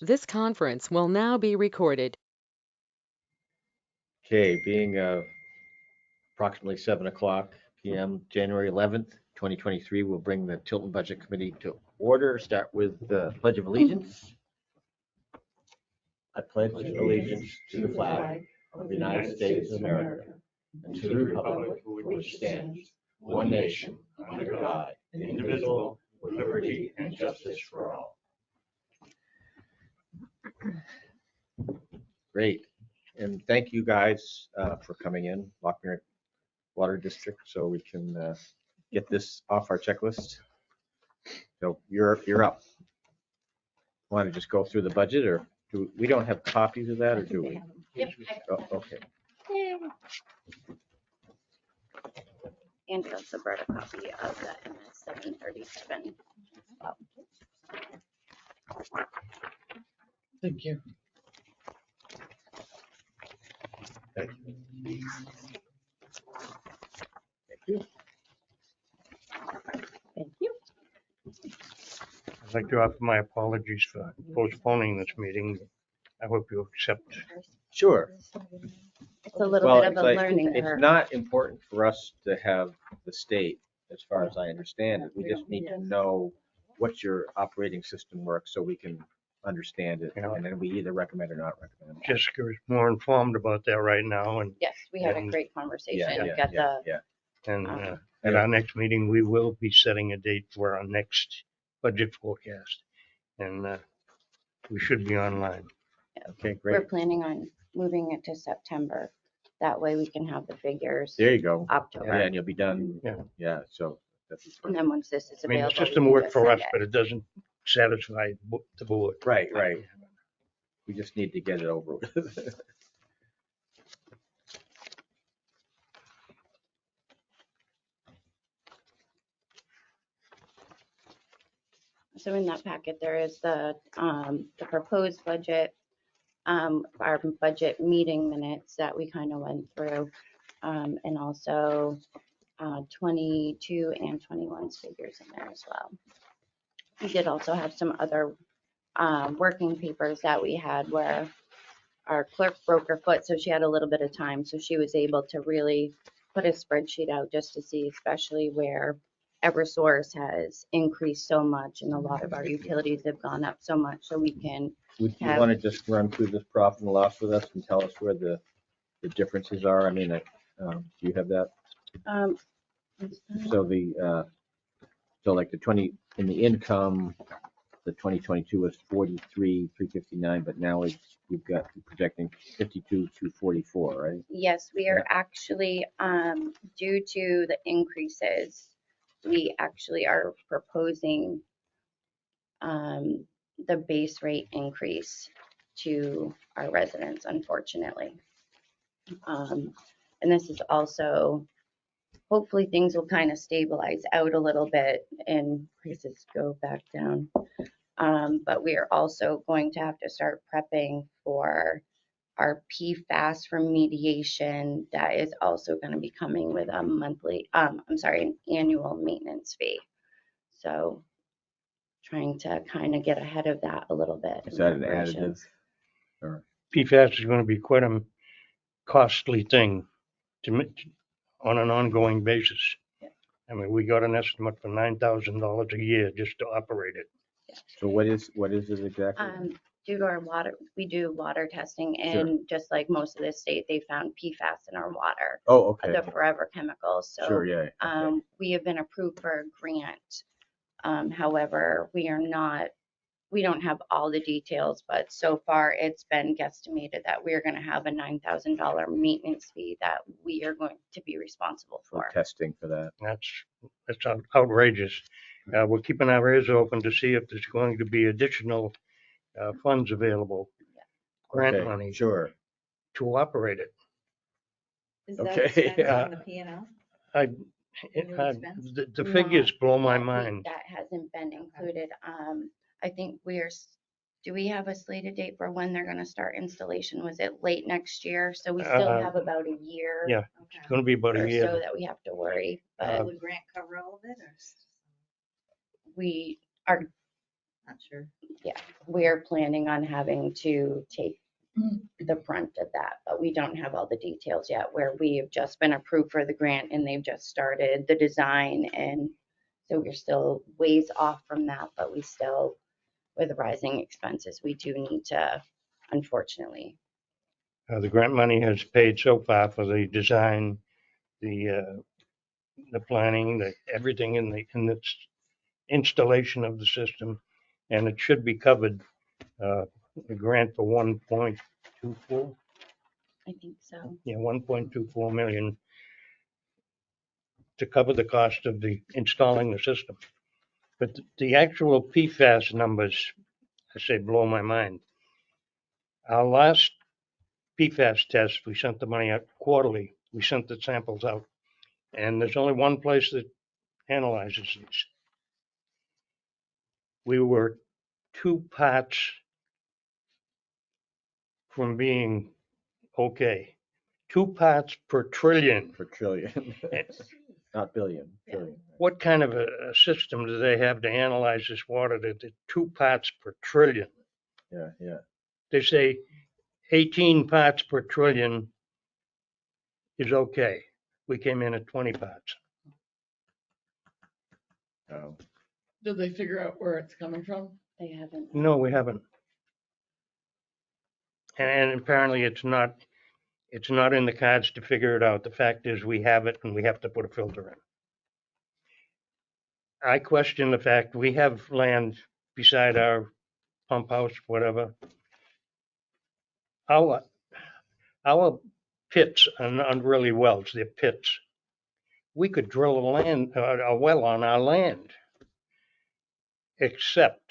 This conference will now be recorded. Okay, being approximately 7 o'clock p.m., January 11th, 2023, we'll bring the Tilton Budget Committee to order. Start with the Pledge of Allegiance. I pledge allegiance to the flag of the United States of America and to the republic for which stands one nation under God, indivisible, with liberty and justice for all. Great. And thank you guys for coming in, Lochmere Water District, so we can get this off our checklist. So you're up. Want to just go through the budget, or we don't have copies of that, or do we? Yep. Oh, okay. And also brought a copy of the MS 737. Thank you. Thank you. Thank you. Thank you. I'd like to offer my apologies for postponing this meeting. I hope you accept. Sure. It's a little Well, bit of a learning it's curve. not important for us to have the state, as far as I understand it. We just need to know what your operating system works so we can understand it, Yeah. and then we either recommend or not recommend. Jessica is more informed about that right now, and Yes, we had a And- great conversation. Yeah, Got the yeah. at our next meeting, we will be setting a date for our next budget forecast, and we should be online. Okay, We're great. planning on moving it to September. That way we can have the figures There you go. October. Yeah, and you'll be done. Yeah. Yeah, so that's And then once this is I mean, available. the we system can worked just for send us, it. but it doesn't satisfy the board. right. We just need to get it over with. So in that packet, there is the proposed budget, our budget meeting minutes that we kind of went through, and also 22 and 21's figures in there as well. We did also have some other working papers that we had where our clerk broke her foot, so she had a little bit of time, so she was able to really put a spreadsheet out just to see, especially where Eversource has increased so much and a lot of our utilities have gone up so much, so we can. Would you Have- want to just run through this profit and loss with us and tell us where the differences are? I mean, do you have that? So so like the 20, in the income, the 2022 was 43,359, but now we've got projecting 52,244, right? Yes, we are actually, due to the increases, we actually are proposing the base rate increase to our residents, unfortunately. And this is also, hopefully things will kind of stabilize out a little bit and prices go back down. But we are also going to have to start prepping for our PFAS remediation that is also going to be coming with a monthly, an annual maintenance fee. So trying to kind of get ahead of that a little bit. Is that an additive? Or PFAS is going to be quite a costly thing on an ongoing basis. Yeah. I mean, we got an estimate for $9,000 a year just to operate it. so what is it exactly? Due to our water, we do water testing, and just like most of the state, they found PFAS in our water, Oh, okay. the forever chemicals. So Sure, yeah. Okay. we have been approved for a grant. However, we don't have all the details, but so far it's been guesstimated that we're going to have a $9,000 maintenance fee that we are going to be responsible For for. testing for that. That's outrageous. We're keeping our ears open to see if there's going to be additional funds available, grant Okay, money sure. to operate it. Is that Okay, expense yeah. on the P&L? The figures blow my No, mind. That hasn't been included. I think do we have a slated date for when they're gonna start installation? Was it late next year? So we still have about a year. Yeah. It's going to be about Or a so year. that we have to worry, But but would grant cover all of it, or? we are, Not sure. we're planning on having to take the brunt of that, but we don't have all the details yet, where we have just been approved for the grant and they've just started the design, and so we're still ways off from that, but we still, with rising expenses, we do need to, unfortunately. The grant money has paid so far for the design, the planning, everything in the installation of the system, and it should be covered. The grant for 1.24, I think so. 1.24 million to cover the cost of the installing the system. But the actual PFAS numbers, I say, blow my mind. Our last PFAS test, we sent the money out quarterly. We sent the samples out, and there's only one place that analyzes these. We were 2 parts from being okay. 2 parts per trillion. Per trillion, not billion, trillion. What kind of a system do they have to analyze this water that 2 parts per trillion? Yeah. They say 18 parts per trillion is okay. We came in at 20 parts. Oh, Did they figure out where it's coming from? They haven't. No, we haven't. And apparently it's not in the cards to figure it out. The fact is we have it and we have to put a filter in. I question the fact we have land beside our pump house, whatever. Our pits are not really wells, they're pits. We could drill a well on our land, except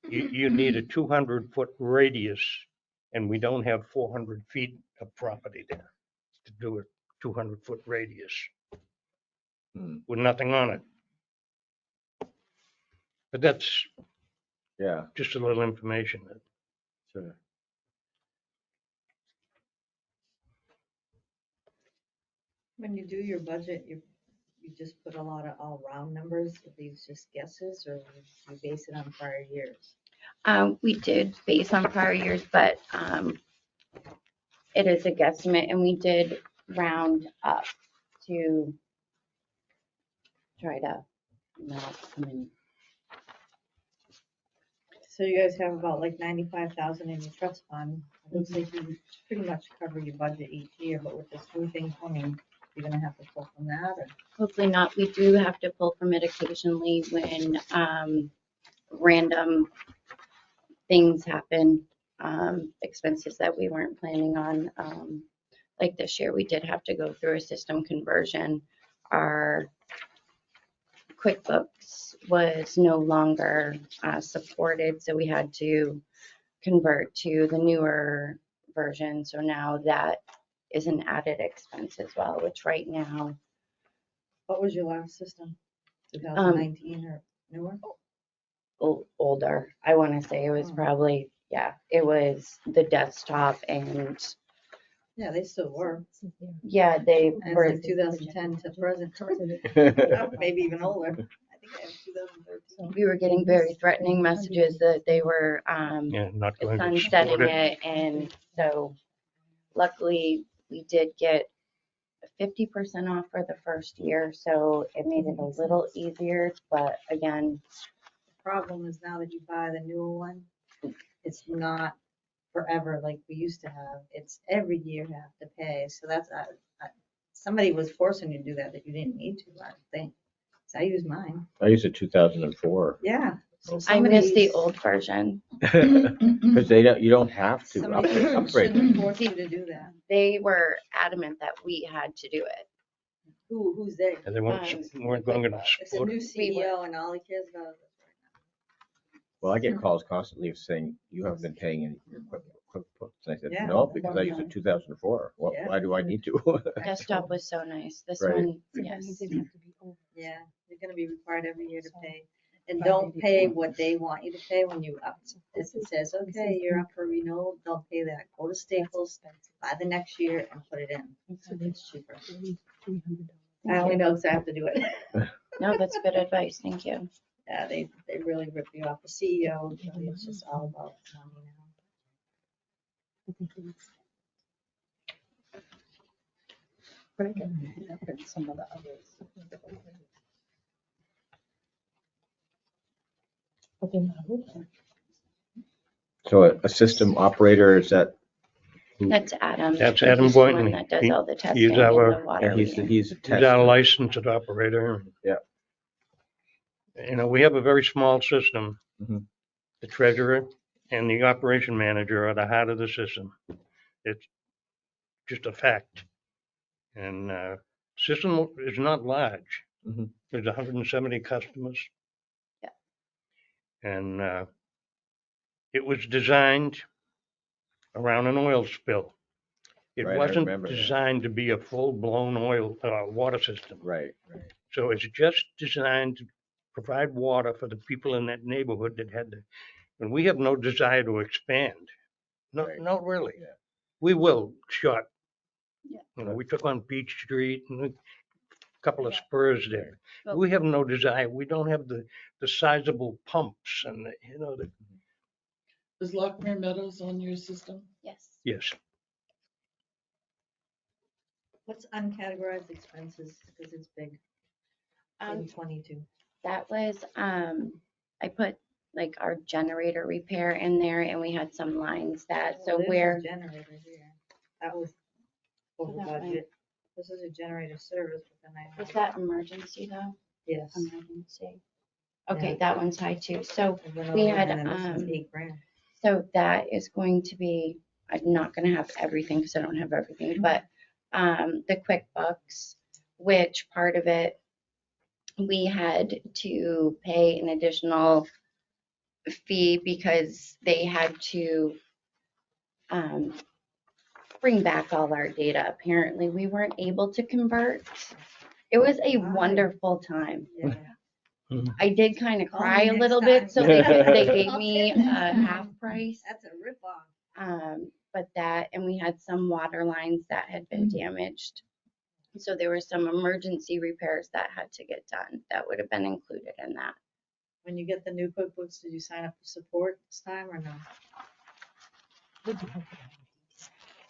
you need a 200-foot radius, and we don't have 400 feet of property there to do a 200-foot radius with nothing on it. But that's yeah, just a little information. sure. When you do your budget, you just put a lot of all round numbers, are these just guesses, or you base it on prior years? We did base on prior years, but it is a guesstimate, and we did round up to try to not come in. So you guys have about like 95,000 in your trust fund. It looks like you pretty much cover your budget each year, but with this new thing coming, you're gonna have to pull from that, or? Hopefully not. We do have to pull from it occasionally when random things happen, expenses that we weren't planning on. Like this year, we did have to go through a system conversion. Our QuickBooks was no longer supported, so we had to convert to the newer version. So now that is an added expense as well, which right now, What was your last system? 2019 or newer? older. I want to say it was probably, it was the desktop, and Yeah, they still work. yeah, they And were. it's like 2010 to present, maybe even older. I think I have 2013. We were getting very threatening messages that they were Not going to sunsetting support it. it, and so luckily we did get 50% off for the first year, so it made it a little easier, but again, Problem is now that you buy the newer one, it's not forever like we used to have. It's every year you have to pay. So that's, somebody was forcing you to do that you didn't need to, I think. So I use mine. I used it 2004. Yeah. So I miss the somebody's- old version. Because you don't have to Somebody upgrade. shouldn't force you to do that. They were adamant that we had to do it. Who's they? And they weren't going to It's a support new it. CEO and all he cares about is Well, I get calls constantly saying, you haven't been paying any your QuickBooks. And I said, Yeah. no, because I used it 2004. Yeah. Why do I need to? Desktop was so nice. This Right. one, yes. Yeah, you're gonna be required every year to pay. And don't pay what they want you to pay when you up. If it says, okay, you're up for renewal, don't pay that. Go to Staples, buy the next year and put it in. It's cheaper. I only know because I have to do it. No, that's good advice. Thank you. Yeah, they really rip you off. The CEO, really, it's just all about money now. But I can end up in some of the others. Okay, now, So a system operator, is that, That's Adam. That's Adam He's the Boynton. one that does He- all the he's testing and our- the water and he's reading. a He's our tester? licensed operator. Yeah. You know, we have a very small system. Mhm. The treasurer and the operation manager are the heart of the system. It's just a fact. And system is not large. Mhm. There's 170 customers. Yeah. And it was designed around an oil spill. It Right, I wasn't remember that. designed to be a full-blown oil water system. Right. So it's just designed to provide water for the people in that neighborhood that had the, and we have no desire to expand. No, Right. not really. Yeah. We will short. Yeah. You know, we took on Beach Street and a couple of Yeah. spurs there. Well- We have no desire. We don't have the sizable pumps and the, you know, the, Is Lockmere Meadows on your system? Yes. yes. What's uncategorized expenses, because it's big, in 22. That was, I put like our generator repair in there and we had some lines that, Well, so there's a where, Generator here. That was over that way. budget. This is a generator service, but then I is have, that emergency though? yes. Emergency. Okay, Yeah. that one's high too. So, And then we over- had, and then this is um, $8,000. so that is going to be, I'm not gonna have everything because I don't have everything, but, the QuickBooks, which part of it, we had to pay an additional fee because they had to bring back all our data. Apparently, we weren't able to convert. It was a Why? wonderful time. Yeah. I did kind of Call cry me a next little time. bit, so they gave I'll me tip a next time. half price. That's a ripoff. But that, and we had some water lines that had been damaged. So there were some emergency repairs that had to get done that would have been included in that. When you get the new QuickBooks, did you sign up for support this time or no?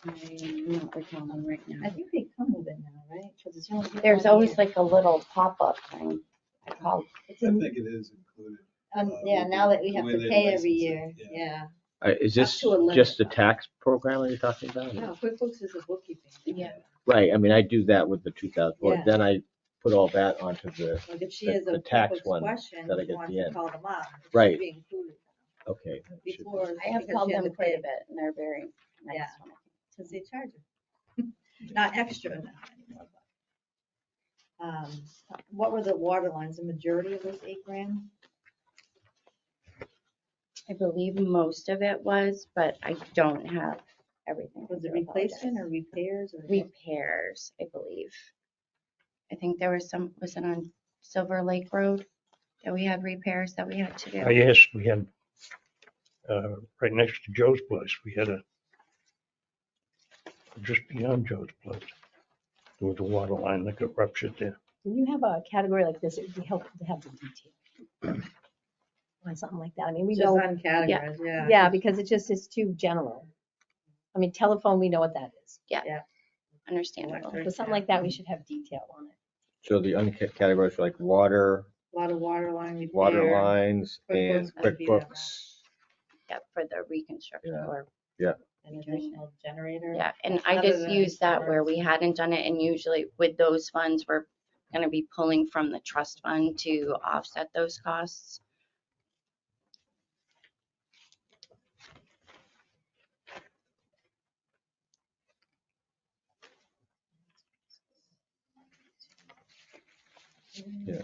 I'm not recalling right I now. think they come with it now, right? 'Cause it's only good There's 1 always year. like a little pop-up thing. I called, It's I in- think it is included. Yeah, now that we the have way to they pay every license year, it, yeah. Is this to a limit. just the tax program that you're talking about? No, QuickBooks is a bookkeeping. Yeah. Right, I mean, I do that with the 2004, Yeah. then I put all that onto the, Like if she the- has a the tax QuickBooks one question, that I she get at wants the to end. call them up. it should Right. be included. okay. that should be- Before, I have because called she had them to quite a pay, bit and they're very nice. Yeah. when it because they charge you. Not extra now anymore. But, what were the water lines? The majority of those $8,000? I believe most of it was, but I don't have everything. Was I it do replacement or apologize. repairs or? Repairs, I believe. I think there was some, was it on Silver Lake Road that we had repairs that we had to do? Yes, we had, right next to Joe's place, we had just beyond Joe's place. There was a water line that got ruptured there. when you have a category like this, it would be helpful to have the detail on something like that. I mean, we Just know, uncategorized, yeah. yeah, because it's too general. I mean, telephone, we know what that is. Understandable. But something like that, we should have detail on it. So the categories are like water, A lot of water line repair. water lines, and QuickBooks would be that QuickBooks. Yep, for the reconstruction Yeah. or, An additional generator. yeah, and I Other just than used that where we emergency. hadn't done it, and usually with those funds, we're gonna be pulling from the trust fund to offset those costs. Yeah.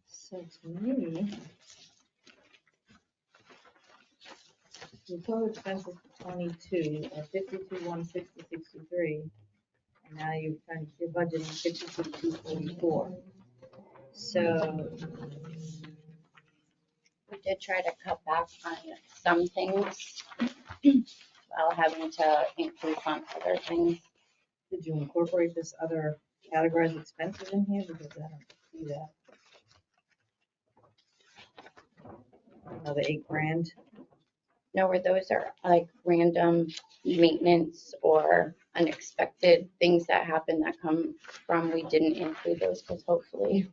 So to me, the total expenses for 22 are 52,160.63, and now you're budgeting 52,244. So We did try to cut back on some things while having to increase on other things. did you incorporate this other categorize expenses in here? Because I don't see that. Another $8,000. No, where those are like random maintenance or unexpected things that happen that come from, we didn't include those because hopefully.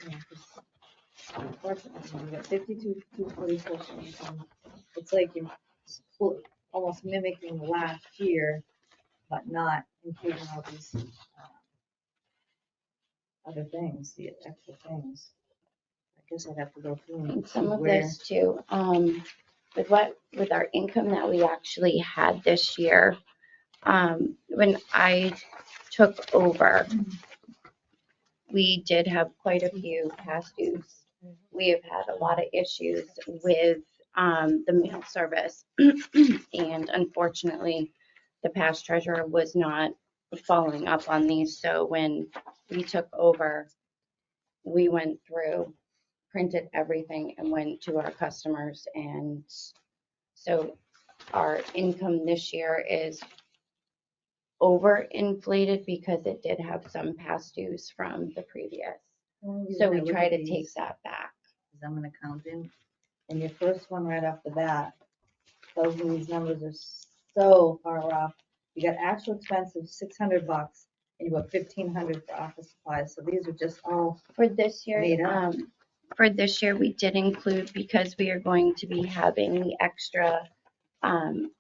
Yeah, 'cause unfortunately, we got 52,244 income. It's like you're almost mimicking last year, but not including all these other things, the extra things. I guess I'd have to go through and And see some of where. this too, with our income that we actually had this year, when I took over, we did have quite a few past dues. We have had a lot of issues with the mail service. And unfortunately, the past treasurer was not following up on these. So when we took over, we went through, printed everything and went to our customers. And so our income this year is overinflated because it did have some past dues from the previous. So we try to take that back. Because I'm an accountant, and your first one right off the bat tells me these numbers are so far off. You got actual expense of $600, and you got $1,500 for office supplies. So these are just all For this year, made up. we did include, because we are going to be having the extra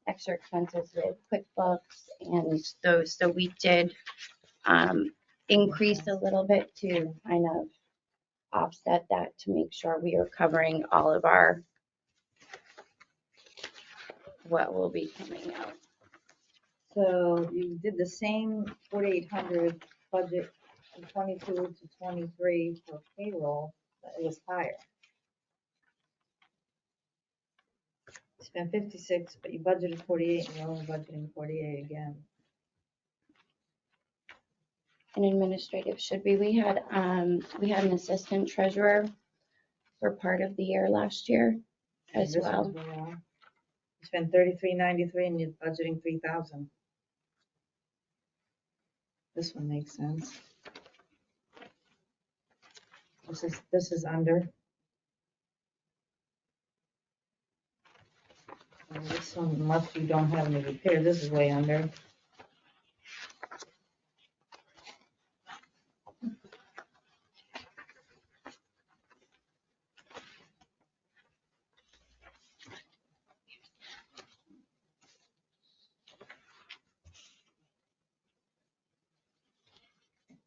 expenses with QuickBooks and those. So we did increase a little bit to kind of offset that to make sure we are covering all of our, what will be coming out. So you did the same 4,800 budget from 22 to 23 for payroll, but it was higher. You spent 56, but you budgeted 48, and you're only budgeting 48 again. And administrative should be, we had an assistant treasurer for part of the year last year as This well. one's way off. You spent 33.93 and you're budgeting 3,000. This one makes sense. This is under. And this one, unless you don't have any repairs, this is way under.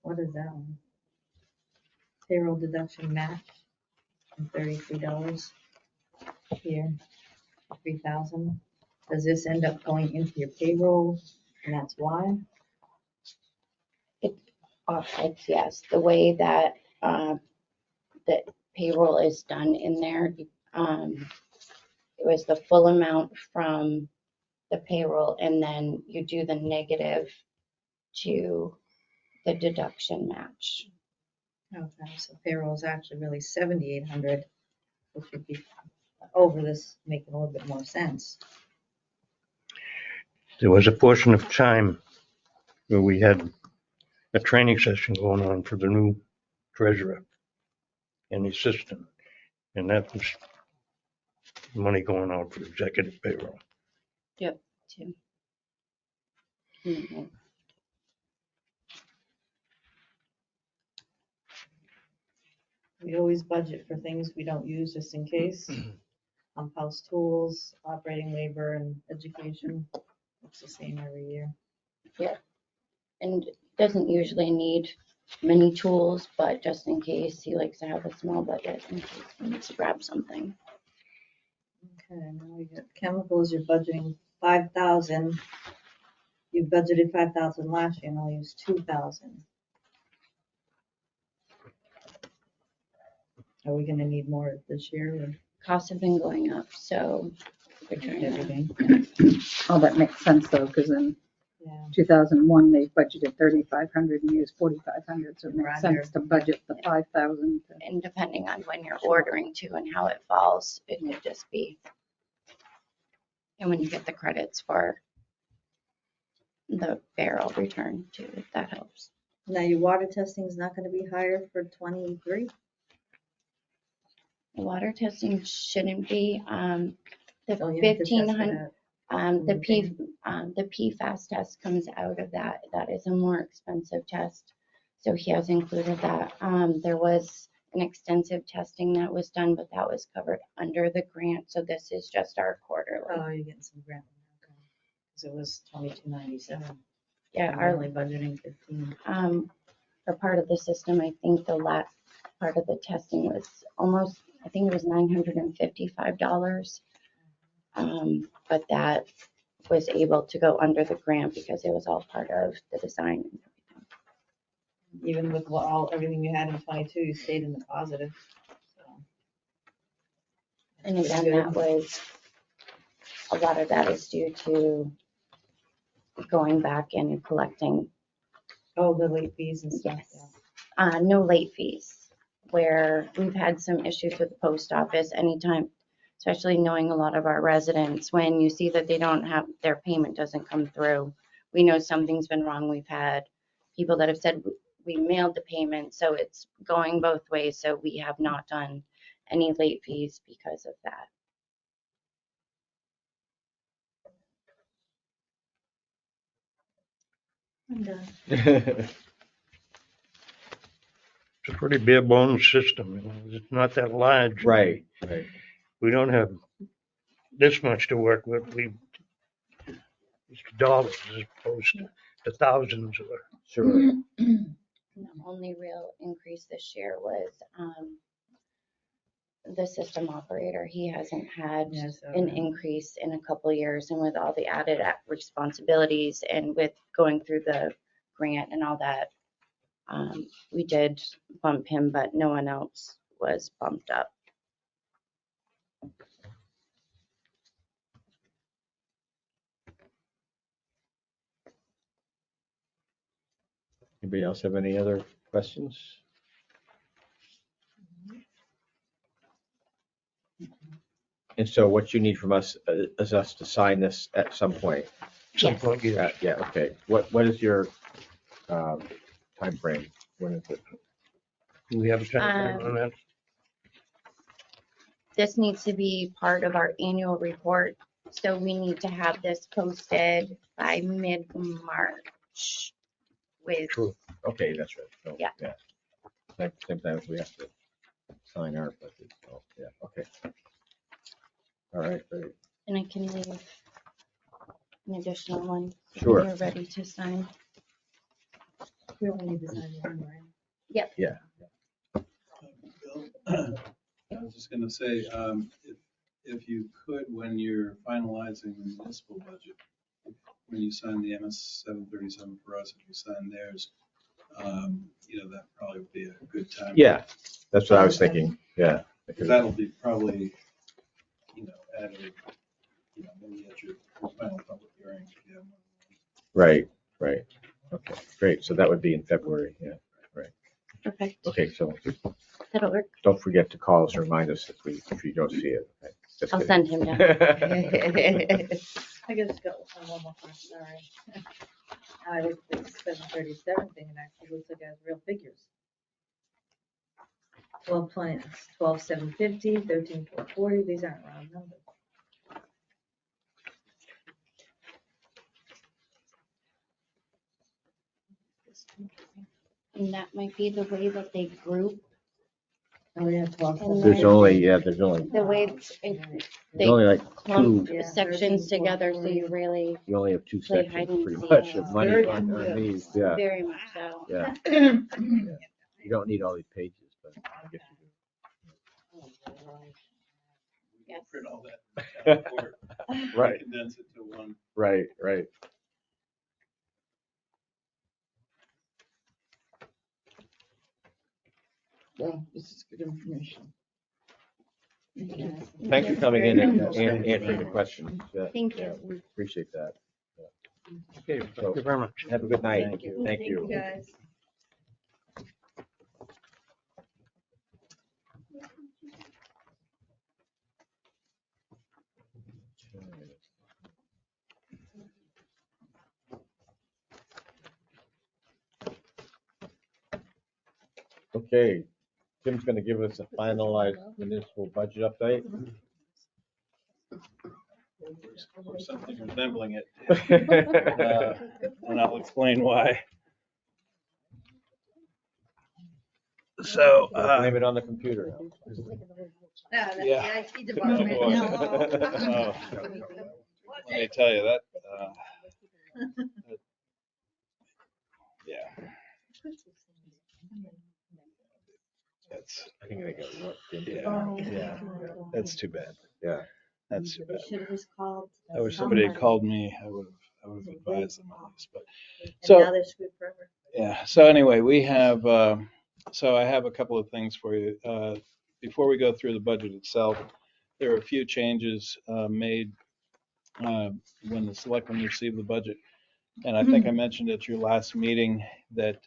What is that one? Payroll deduction match, and $33 here, 3,000. Does this end up going into your payroll, and that's why? It offsets, yes, the way that that payroll is done in there. It was the full amount from the payroll, and then you do the negative to the deduction match. Okay, so payroll is actually really 7,800, which would be over this, making a little bit more sense. There was a portion of time where we had a training session going on for the new treasurer and the assistant. And that was money going out for executive payroll. Too. Mhm. We always budget for things we don't use just in case. House tools, operating labor, and education. It's the same every year. And doesn't usually need many tools, but just in case, he likes to have a small budget in case he needs to grab something. Okay, now we got chemicals, you're budgeting 5,000. You budgeted 5,000 last year and only used 2,000. Are we gonna need more this year or Costs have been going up, so we're trying to, everything? Oh, that makes sense though, because in Yeah, 2001, they budgeted 3,500 and used 4,500, so it We're makes under. sense to budget the 5,000. and depending on when you're ordering too and how it falls, it could just be. And when you get the credits for the barrel return too, if that helps. Now, your water testing is not gonna be higher for 23? Water testing shouldn't be, the Oh, you have to test for 1,500, that. the PFAS test comes out of that. That is a more expensive test. So he has included that. There was an extensive testing that was done, but that was covered under the grant. So this is just our quarterly. Oh, you're getting some grant. Okay. Because it was 2297. Yeah, We're our, only budgeting 15. for part of the system, I think the last part of the testing was almost, I think it was $955. But that was able to go under the grant because it was all part of the design. Even with everything you had in 22, you stayed in the positive. So. And Pretty again, good. that was, a lot of that is due to going back and collecting, Oh, the late fees and stuff. yes, no late fees. Where we've had some issues with the post office anytime, especially knowing a lot of our residents, when you see that they don't have, their payment doesn't come through, we know something's been wrong. We've had people that have said we mailed the payment, so it's going both ways. So we have not done any late fees because of that. I'm done. It's a pretty bare bones system. You know, it's not that large. Right. We don't have this much to work with. It's dollars as opposed to thousands or Sure. The only real increase this year was the system operator. He hasn't had an increase in a couple of years, and with all the added responsibilities and with going through the grant and all that, we did bump him, but no one else was bumped up. Anybody else have any other questions? And so what you need from us is us to sign this at some point. some Yes. point. Yeah. Yeah, okay. What is your time frame? When is it? Do we have a time frame on that? This needs to be part of our annual report, so we need to have this posted by mid-March with, True. Okay, that's right. So, Yeah. Same time as we have to sign our budget. So, yeah, okay. All right, great. and I can leave an additional one. Sure. When you're ready to sign. We only need to sign one, right? Yep. Yeah. Bill, I was just gonna say, if you could, when you're finalizing the municipal budget, when you sign the MS 737 for us, if you sign theirs, that probably would be a good time. Yeah, that's what I was thinking. Yeah. Because that'll be probably, added, maybe at your final public hearing. If you have one. Right. Okay, great. So that would be in February. Yeah. Perfect. Okay, so That'll work. don't forget to call us or remind us if you don't see it. Okay, just I'll kidding. send him down. I just got one more question, sorry. I looked at the 737 thing and actually looks like it has real figures. 12 plans, 12,750, 13,440, these aren't round numbers. And that might be the way that they group, Oh, yeah, 12. And There's only the way they only like clump two. Yeah, sections 13, together, so 40. you really, You only have two Play sections hide and pretty seek. much of money Very on good. these. Yeah. very much so. Yeah. You don't need all these pages, but I guess you Yes. Print all that report, Right. condense it to one. do. Right. Well, this is good information. Thanks for coming in and answering the questions. Yeah, Thank you. yeah, we appreciate that. Okay, thank you very much. Have a good night. Thank you. Thank you. Guys. Okay, Tim's gonna give us a finalized municipal budget update. Or something resembling it. And I'll explain why. So, Blame it on the computer. Yeah, Yeah. the IT Oh, department. boy. No. Let me tell you that, yeah, that's, I think I got what, Tim? yeah, that's too bad. Yeah. That's too bad. Should have just called. I wish somebody had called me. I would have advised them on this, but. And So- now they're screwed forever. Yeah, so anyway, we have, so I have a couple of things for you. Before we go through the budget itself, there are a few changes made when the selectmen received the budget. And I think I mentioned at your last meeting that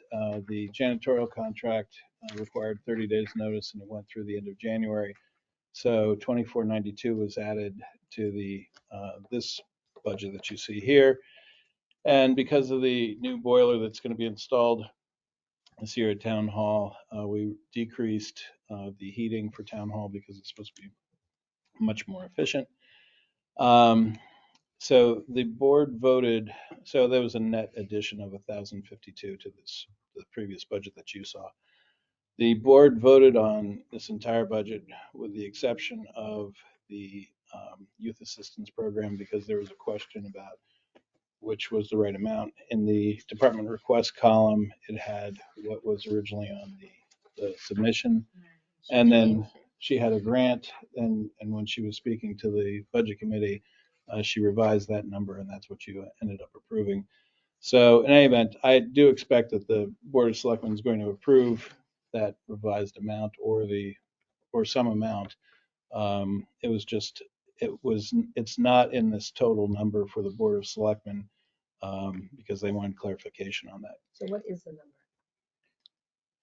the janitorial contract required 30 days notice and it went through the end of January. So 2492 was added to the this budget that you see here. And because of the new boiler that's going to be installed this year at Town Hall, we decreased the heating for Town Hall because it's supposed to be much more efficient. So the board voted, so there was a net addition of 1,052 to the previous budget that you saw. The board voted on this entire budget with the exception of the youth assistance program because there was a question about which was the right amount. In the department request column, it had what was originally on the submission. And then she had a grant, and when she was speaking to the budget committee, she revised that number, and that's what you ended up approving. So in any event, I do expect that the Board of Selectmen is going to approve that revised amount or some amount. It's not in this total number for the Board of Selectmen because they wanted clarification on that. So what is the number?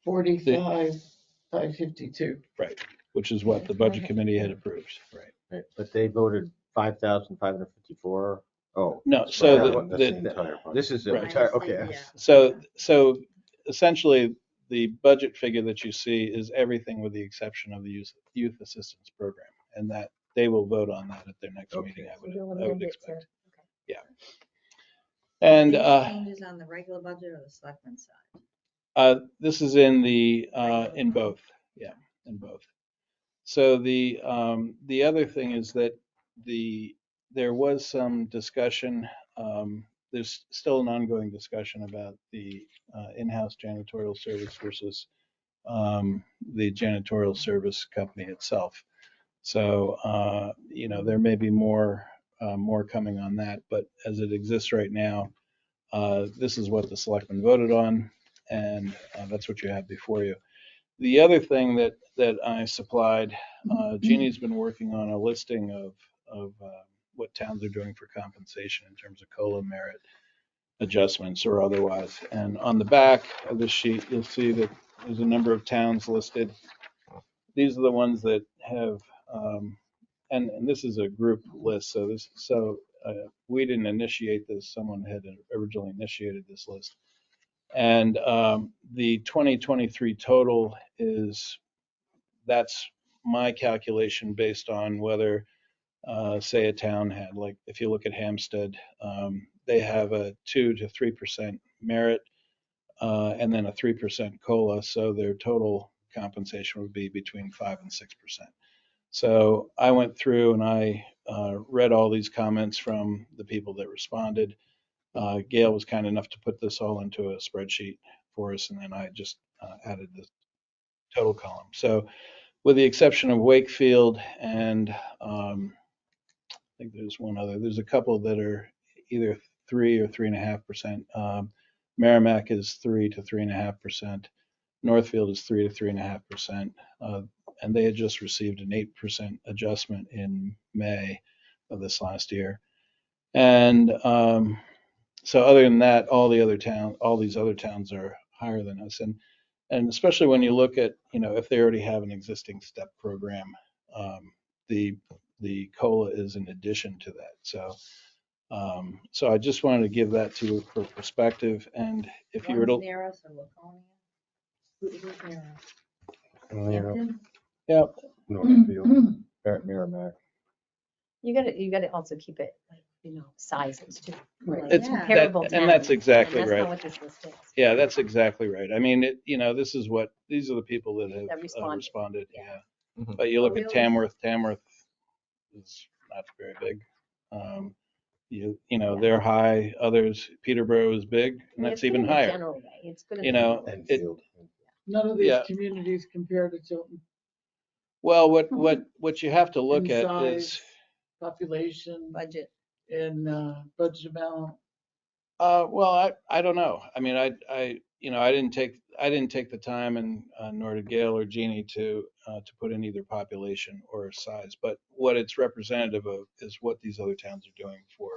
45,552. Right, which is what the budget committee had approved, right? Right, but they voted 5,554. Oh. No, so This is the Right. entire, okay. Yeah. so essentially, the budget figure that you see is everything with the exception of the youth assistance program, and that they will vote on that at their next meeting, I So you'll would amend it to, expect. okay. And These changes on the regular budget or the selectmen side? this is in in both, yeah, in both. So the other thing is that there was some discussion. There's still an ongoing discussion about the in-house janitorial service versus the janitorial service company itself. So there may be more coming on that, but as it exists right now, this is what the selectmen voted on, and that's what you have before you. The other thing that I supplied, Jeannie's been working on a listing of what towns are doing for compensation in terms of COLA merit adjustments or otherwise. And on the back of the sheet, you'll see that there's a number of towns listed. These are the ones that have, and this is a group list. So we didn't initiate this. Someone had originally initiated this list. And the 2023 total that's my calculation based on whether, say, a town had, like, if you look at Hampstead, they have a 2 to 3% merit and then a 3% COLA. So their total compensation would be between 5 and 6%. So I went through and I read all these comments from the people that responded. Gail was kind enough to put this all into a spreadsheet for us, and then I just added the total column. So with the exception of Wakefield and I think there's one other, there's a couple that are either 3 or 3.5%. Merrimack is 3 to 3.5%. Northfield is 3 to 3.5%. And they had just received an 8% adjustment in May of this last year. And so other than that, all these other towns are higher than us. And especially when you look at, if they already have an existing STEP program, the COLA is in addition to that. So I just wanted to give that to you for perspective. And if you were One's to, near us or Laconia? Hampton? Yep. Northfield, Merrimack. You gotta also keep it, like, sizes too. Right. Like It's- comparable and that's towns, exactly and that's right. not what this list is. Yeah, that's exactly right. I mean, these are the people that have That responded. responded. Yeah. Yeah. Mhm. But you look Well, at we always- Tamworth is not very big. Yeah. They're high, others, Peterborough is big, and I mean, that's it's good even in a higher. general way. It's good in You a know, general way. Enfield. None of these Yeah. communities compare to Tilton Well, what you have to look in at size, is, population, Budget. in budget amount. well, I don't know. I mean, I didn't take the time, and nor did Gail or Jeannie to put in either population or size. But what it's representative of is what these other towns are doing for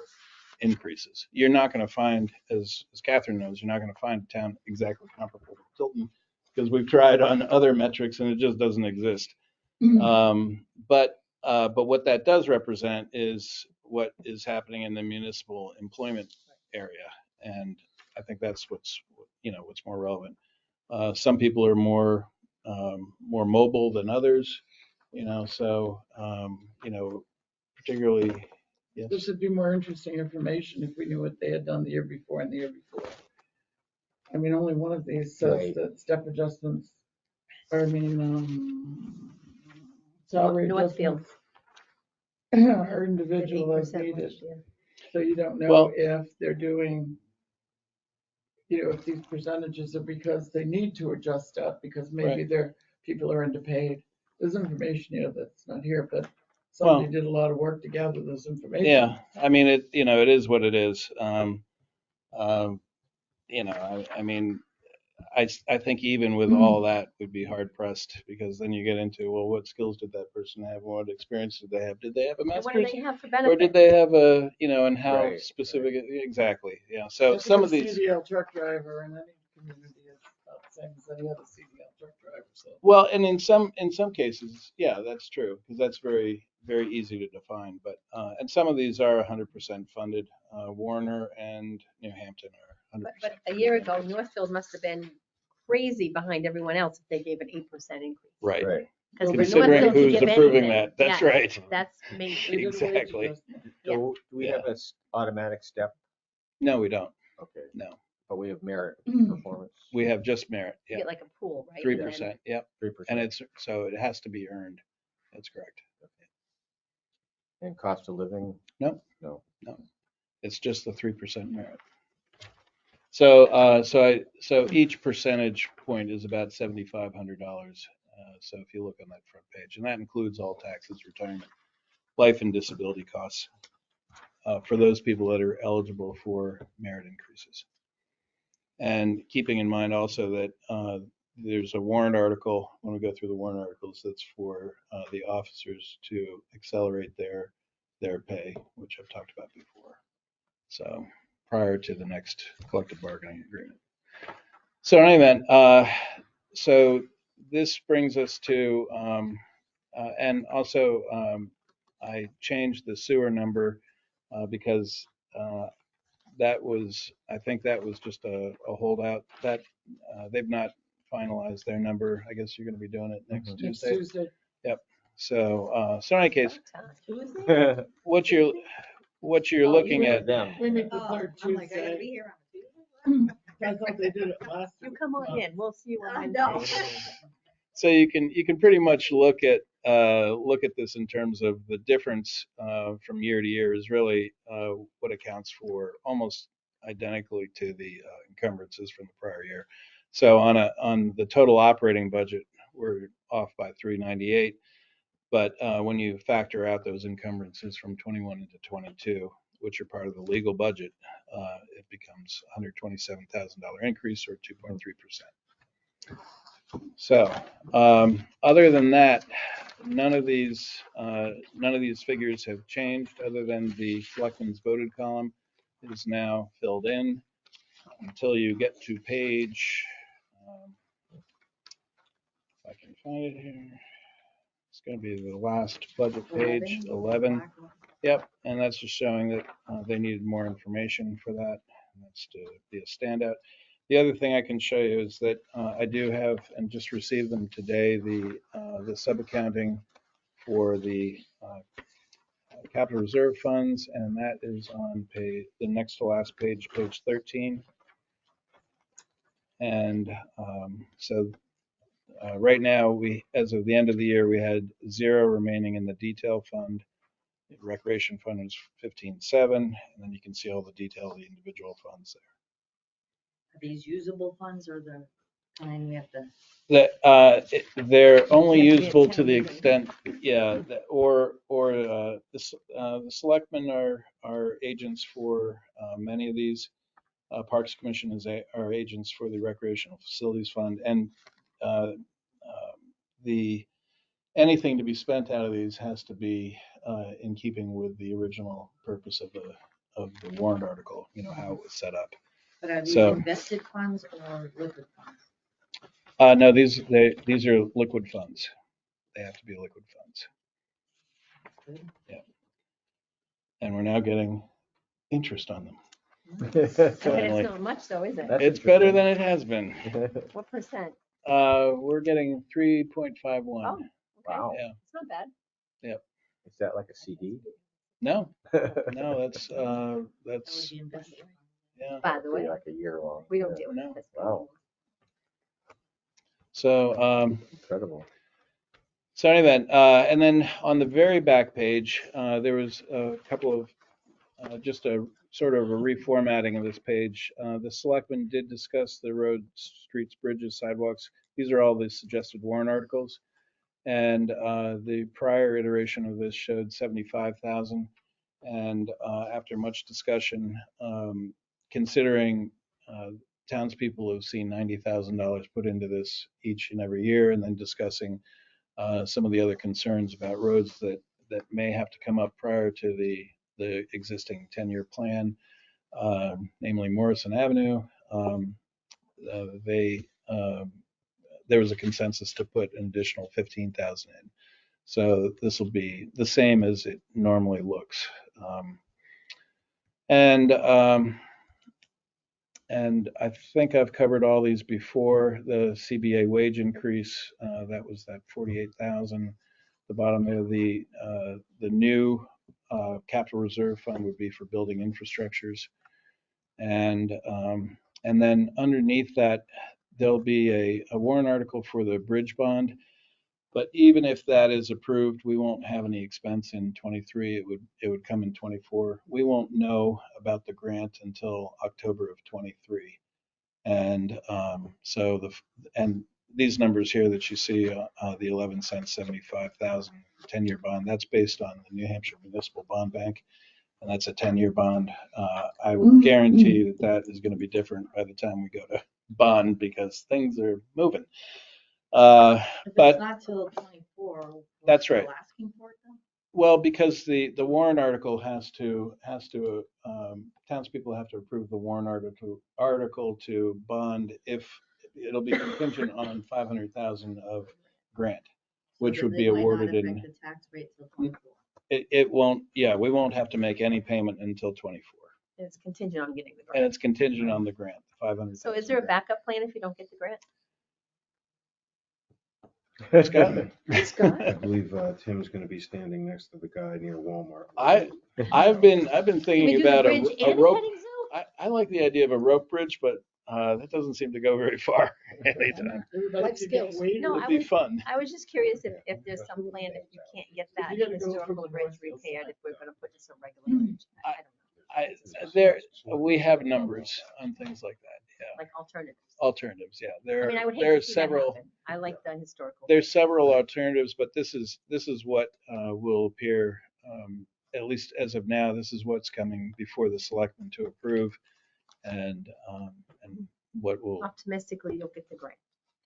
increases. You're not going to find, as Catherine knows, you're not going to find a town exactly comparable to Tilton, because we've tried on other metrics and it just doesn't exist. But what that does represent is what is happening in the municipal employment area, and I think that's what's more relevant. Some people are more mobile than others, so particularly. Yes. This would be more interesting information if we knew what they had done the year before and the year before. I mean, only one of these says Right. that step adjustments, salary Northfield. adjustments are individual as 8% needed. last year. So you don't know Well- if they're doing, if these percentages are because they need to adjust stuff, because maybe Right. their people are underpaid. There's information, that's not here, but somebody did a lot of work to gather this information. Yeah, I mean, it is what it is. I mean, I think even with all that would be hard pressed, because then you get into, well, what skills did that person have? What experience did they have? Did they have a And what master's? do they have for Or benefits? did they have and how Right, specific, exactly. Yeah. So Just some a of these, CDL truck driver in any community is about the same as any other CDL truck driver, so. well, and in some cases, yeah, that's true, because that's very, very easy to define. But and some of these are 100% funded. Warner and New Hampton are 100%. But a year ago, Northfield must have been crazy behind everyone else if they gave an 8% increase. Right. Right. Because for Considering Northfield to who's give approving anything, that, that's yeah, right. That's made. They did a wage Exactly. adjustment. Yeah. So do we have an automatic step? No, we don't. Okay. No, But we have merit performance. we have just merit. You Yeah, get like a pool, right? 3%. Yep. 3%. And so it has to be earned. That's correct. And cost of living? No. No. It's just the 3% merit. So each percentage point is about $7,500. So if you look on that front page, and that includes all taxes, retirement, life and disability costs for those people that are eligible for merit increases. And keeping in mind also that there's a warrant article, when we go through the warrant articles, that's for the officers to accelerate their pay, which I've talked about before. So prior to the next collective bargaining agreement. So in any event, so this brings us to, and also I changed the sewer number because I think that was just a holdout, that they've not finalized their number. I guess you're going to be doing it next Mhm. Next Tuesday. Tuesday. Yep. So in any case, Tuesday? what you're looking at. Them. We meet the Oh, third I'm like, I gotta be Tuesday. here on Tuesday. I thought they did it last. You come on in, we'll see you on No. Wednesday. So you can pretty much look at this in terms of the difference from year to year is really what accounts for almost identically to the encumbrances from the prior year. So on the total operating budget, we're off by 398, but when you factor out those encumbrances from 21 into 22, which are part of the legal budget, it becomes $127,000 increase, or 2.3%. So, other than that, none of these figures have changed, other than the selectmen's voted column is now filled in until you get to page, if I can find it here, it's going to be the last budget page, 11. Yep, and that's just showing that they needed more information for that. And that's to be a standout. The other thing I can show you is that I do have, and just received them today, the sub-accounting for the capital reserve funds, and that is on the next to last page, page 13. And so right now, as of the end of the year, we had 0 remaining in the detail fund. The recreation fund was 15.7, and then you can see all the detail of the individual funds there. Are these usable funds or the kind we have to? They're only Have to be at usable to town the meeting. extent, yeah, or the selectmen are agents for many of these. Parks Commission are agents for the Recreational Facilities Fund, and the anything to be spent out of these has to be in keeping with the original purpose of the warrant article. You know how it was set up. But are these So- invested funds or liquid funds? No, these are liquid funds. They have to be liquid funds. Good. Yeah. And we're now getting interest on them. I bet Finally. it's not much though, is it? That's It's better interesting. than it has been. What percent? We're getting 3.51. Oh, okay. Wow. Yeah. It's not bad. Is that like a CD? No, that's That would be invested. yeah. By the way, Like a year long. we don't Yeah. deal with No. this. Wow. So Incredible. so anyway, and then on the very back page, there was a couple of just a sort of a reformatting of this page. The selectmen did discuss the roads, streets, bridges, sidewalks. These are all the suggested warrant articles. And the prior iteration of this showed 75,000. And after much discussion, considering townspeople have seen $90,000 put into this each and every year, and then discussing some of the other concerns about roads that may have to come up prior to the existing 10-year plan, namely Morrison Avenue. There was a consensus to put an additional 15,000 in. So this will be the same as it normally looks. And I think I've covered all these before. The CBA wage increase, that was that 48,000. The bottom of the new capital reserve fund would be for building infrastructures. And then underneath that, there'll be a warrant article for the bridge bond. But even if that is approved, we won't have any expense in 23. It would come in 24. We won't know about the grant until October of 23. And and these numbers here that you see, the 11 cents, 75,000 10-year bond, that's based on the New Hampshire Municipal Bond Bank, and that's a 10-year bond. I will guarantee you that is going to be different by the time we go to bond because things are moving. If But it's not till 24. we're That's still right. Asking for it then? Well, because the warrant article has to townspeople have to approve the warrant article to bond if it'll be contingent on 500,000 of grant, which So would that be it might not awarded in. affect the tax rate till 24. It won't. Yeah, we won't have to make any payment until 24, It's contingent on getting the and grant. it's contingent on the grant, the 500,000. So is there a backup plan if you don't get the grant? Scott? Scott? I believe Tim's going to be standing next to the guy near Walmart. I've been Can we thinking do the about bridge a and the rope. petting zoo? I like the idea of a rope bridge, but that doesn't seem to go very far anytime. Everybody Life should get skills. waivers. No, It'd be fun. I was just curious if there's some plan if you can't get that You gotta go historical from bridge north to repaired, south. if we're gonna put just a regular bridge. I don't know, We have numbers on things like that. Yeah, like alternatives. alternatives. Yeah, I mean, I would hate there are to see that several. happen. I like the historical. There's several alternatives, but this is what will appear, at least as of now. This is what's coming before the selectmen to approve, and what will Optimistically, you'll get the grant.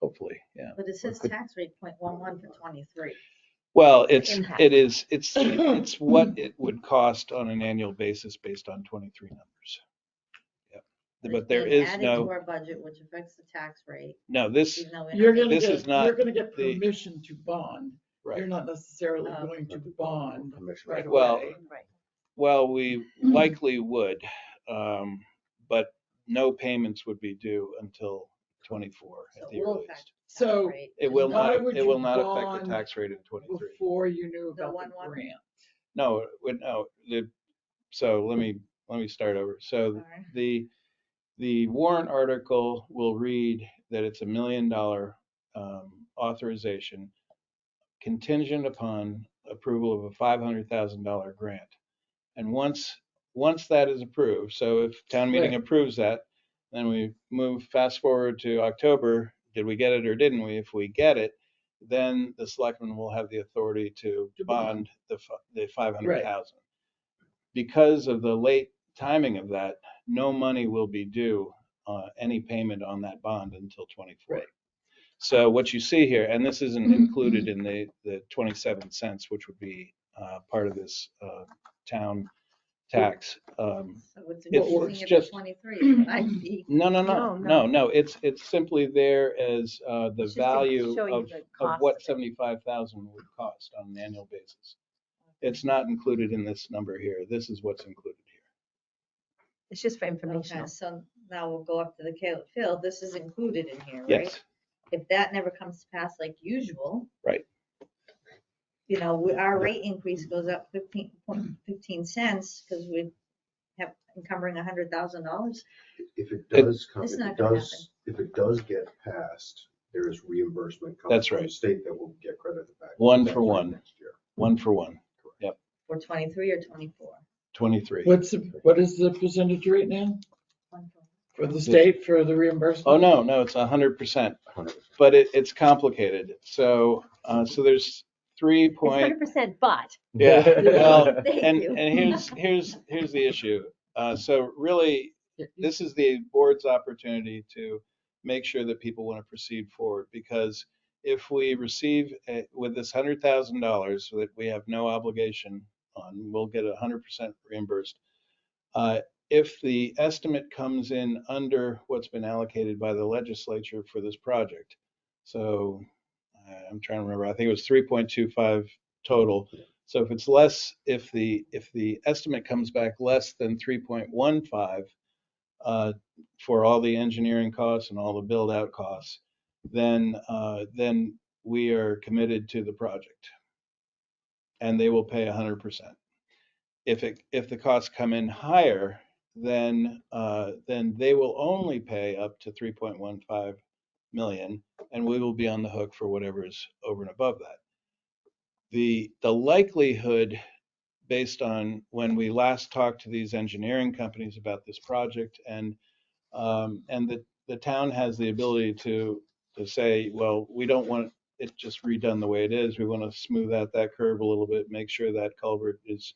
hopefully, yeah. But it says tax rate 0.11 for 23. Well, Impact. it's what it would cost on an annual basis based on 23 numbers. Yeah, but there Being is added no to our budget, which affects the tax rate. this. Even though we're You're not gonna This get, is not you're gonna get the- permission to bond. Right. You're not necessarily Oh. going to bond right Well, away. Right. Well, we likely would, but no payments would be due until 24 So at it the will earliest. affect tax So rate. It will Why not, would it you will not affect bond the tax rate in 23. before you knew The about one the one? grant. No, no. So let me start over. So Sorry. the warrant article will read that it's $1 million authorization contingent upon approval of a $500,000 grant. And once that is approved, so if town meeting Right. approves that, then we move fast forward to October. Did we get it or didn't we? If we get it, then the selectmen will have the authority to bond the 500,000. Because of the late timing of that, no money will be due, any payment on that bond until 24. Right. So what you see here, and this isn't included in the 27 cents, which would be part of this town tax. So it's It's increasing it just- to 23. I see. No. It's simply there as the It's just to value show you of the of cost what of it. 75,000 would cost on an annual basis. It's not included in this number here. This is what's included here. It's just for information. Okay, so now we'll go up to the Phil. This is included in here, right? Yes, If that never comes to pass like usual. Right. You know, our rate increase goes up 15 cents because we have encumbering $100,000. If it does come, It's if not it gonna does, if it does get passed, there is reimbursement coming That's from right. the state that will get credited back. One That's for right one. next year. 1 for 1. For 23 or 24? 23. What is the percentage rate now One for the state for the reimbursement? Oh, no, it's 100%, 100%. but it's complicated. So there's 3 It's point. 100%, but. Yeah, well, Thank and you. here's the issue. So really, this is the board's opportunity to make sure that people want to proceed forward, because if we receive with this $100,000 that we have no obligation on, we'll get 100% reimbursed. If the estimate comes in under what's been allocated by the legislature for this project, so I'm trying to remember, I think it was 3.25 total. So if it's less, if the estimate comes back less than 3.15 for all the engineering costs and all the build out costs, then we are committed to the project, and they will pay 100%. If the costs come in higher, then they will only pay up to 3.15 million, and we will be on the hook for whatever is over and above that. The likelihood, based on when we last talked to these engineering companies about this project, and the town has the ability to say, well, we don't want it just redone the way it is. We want to smooth out that curve a little bit, make sure that culvert is,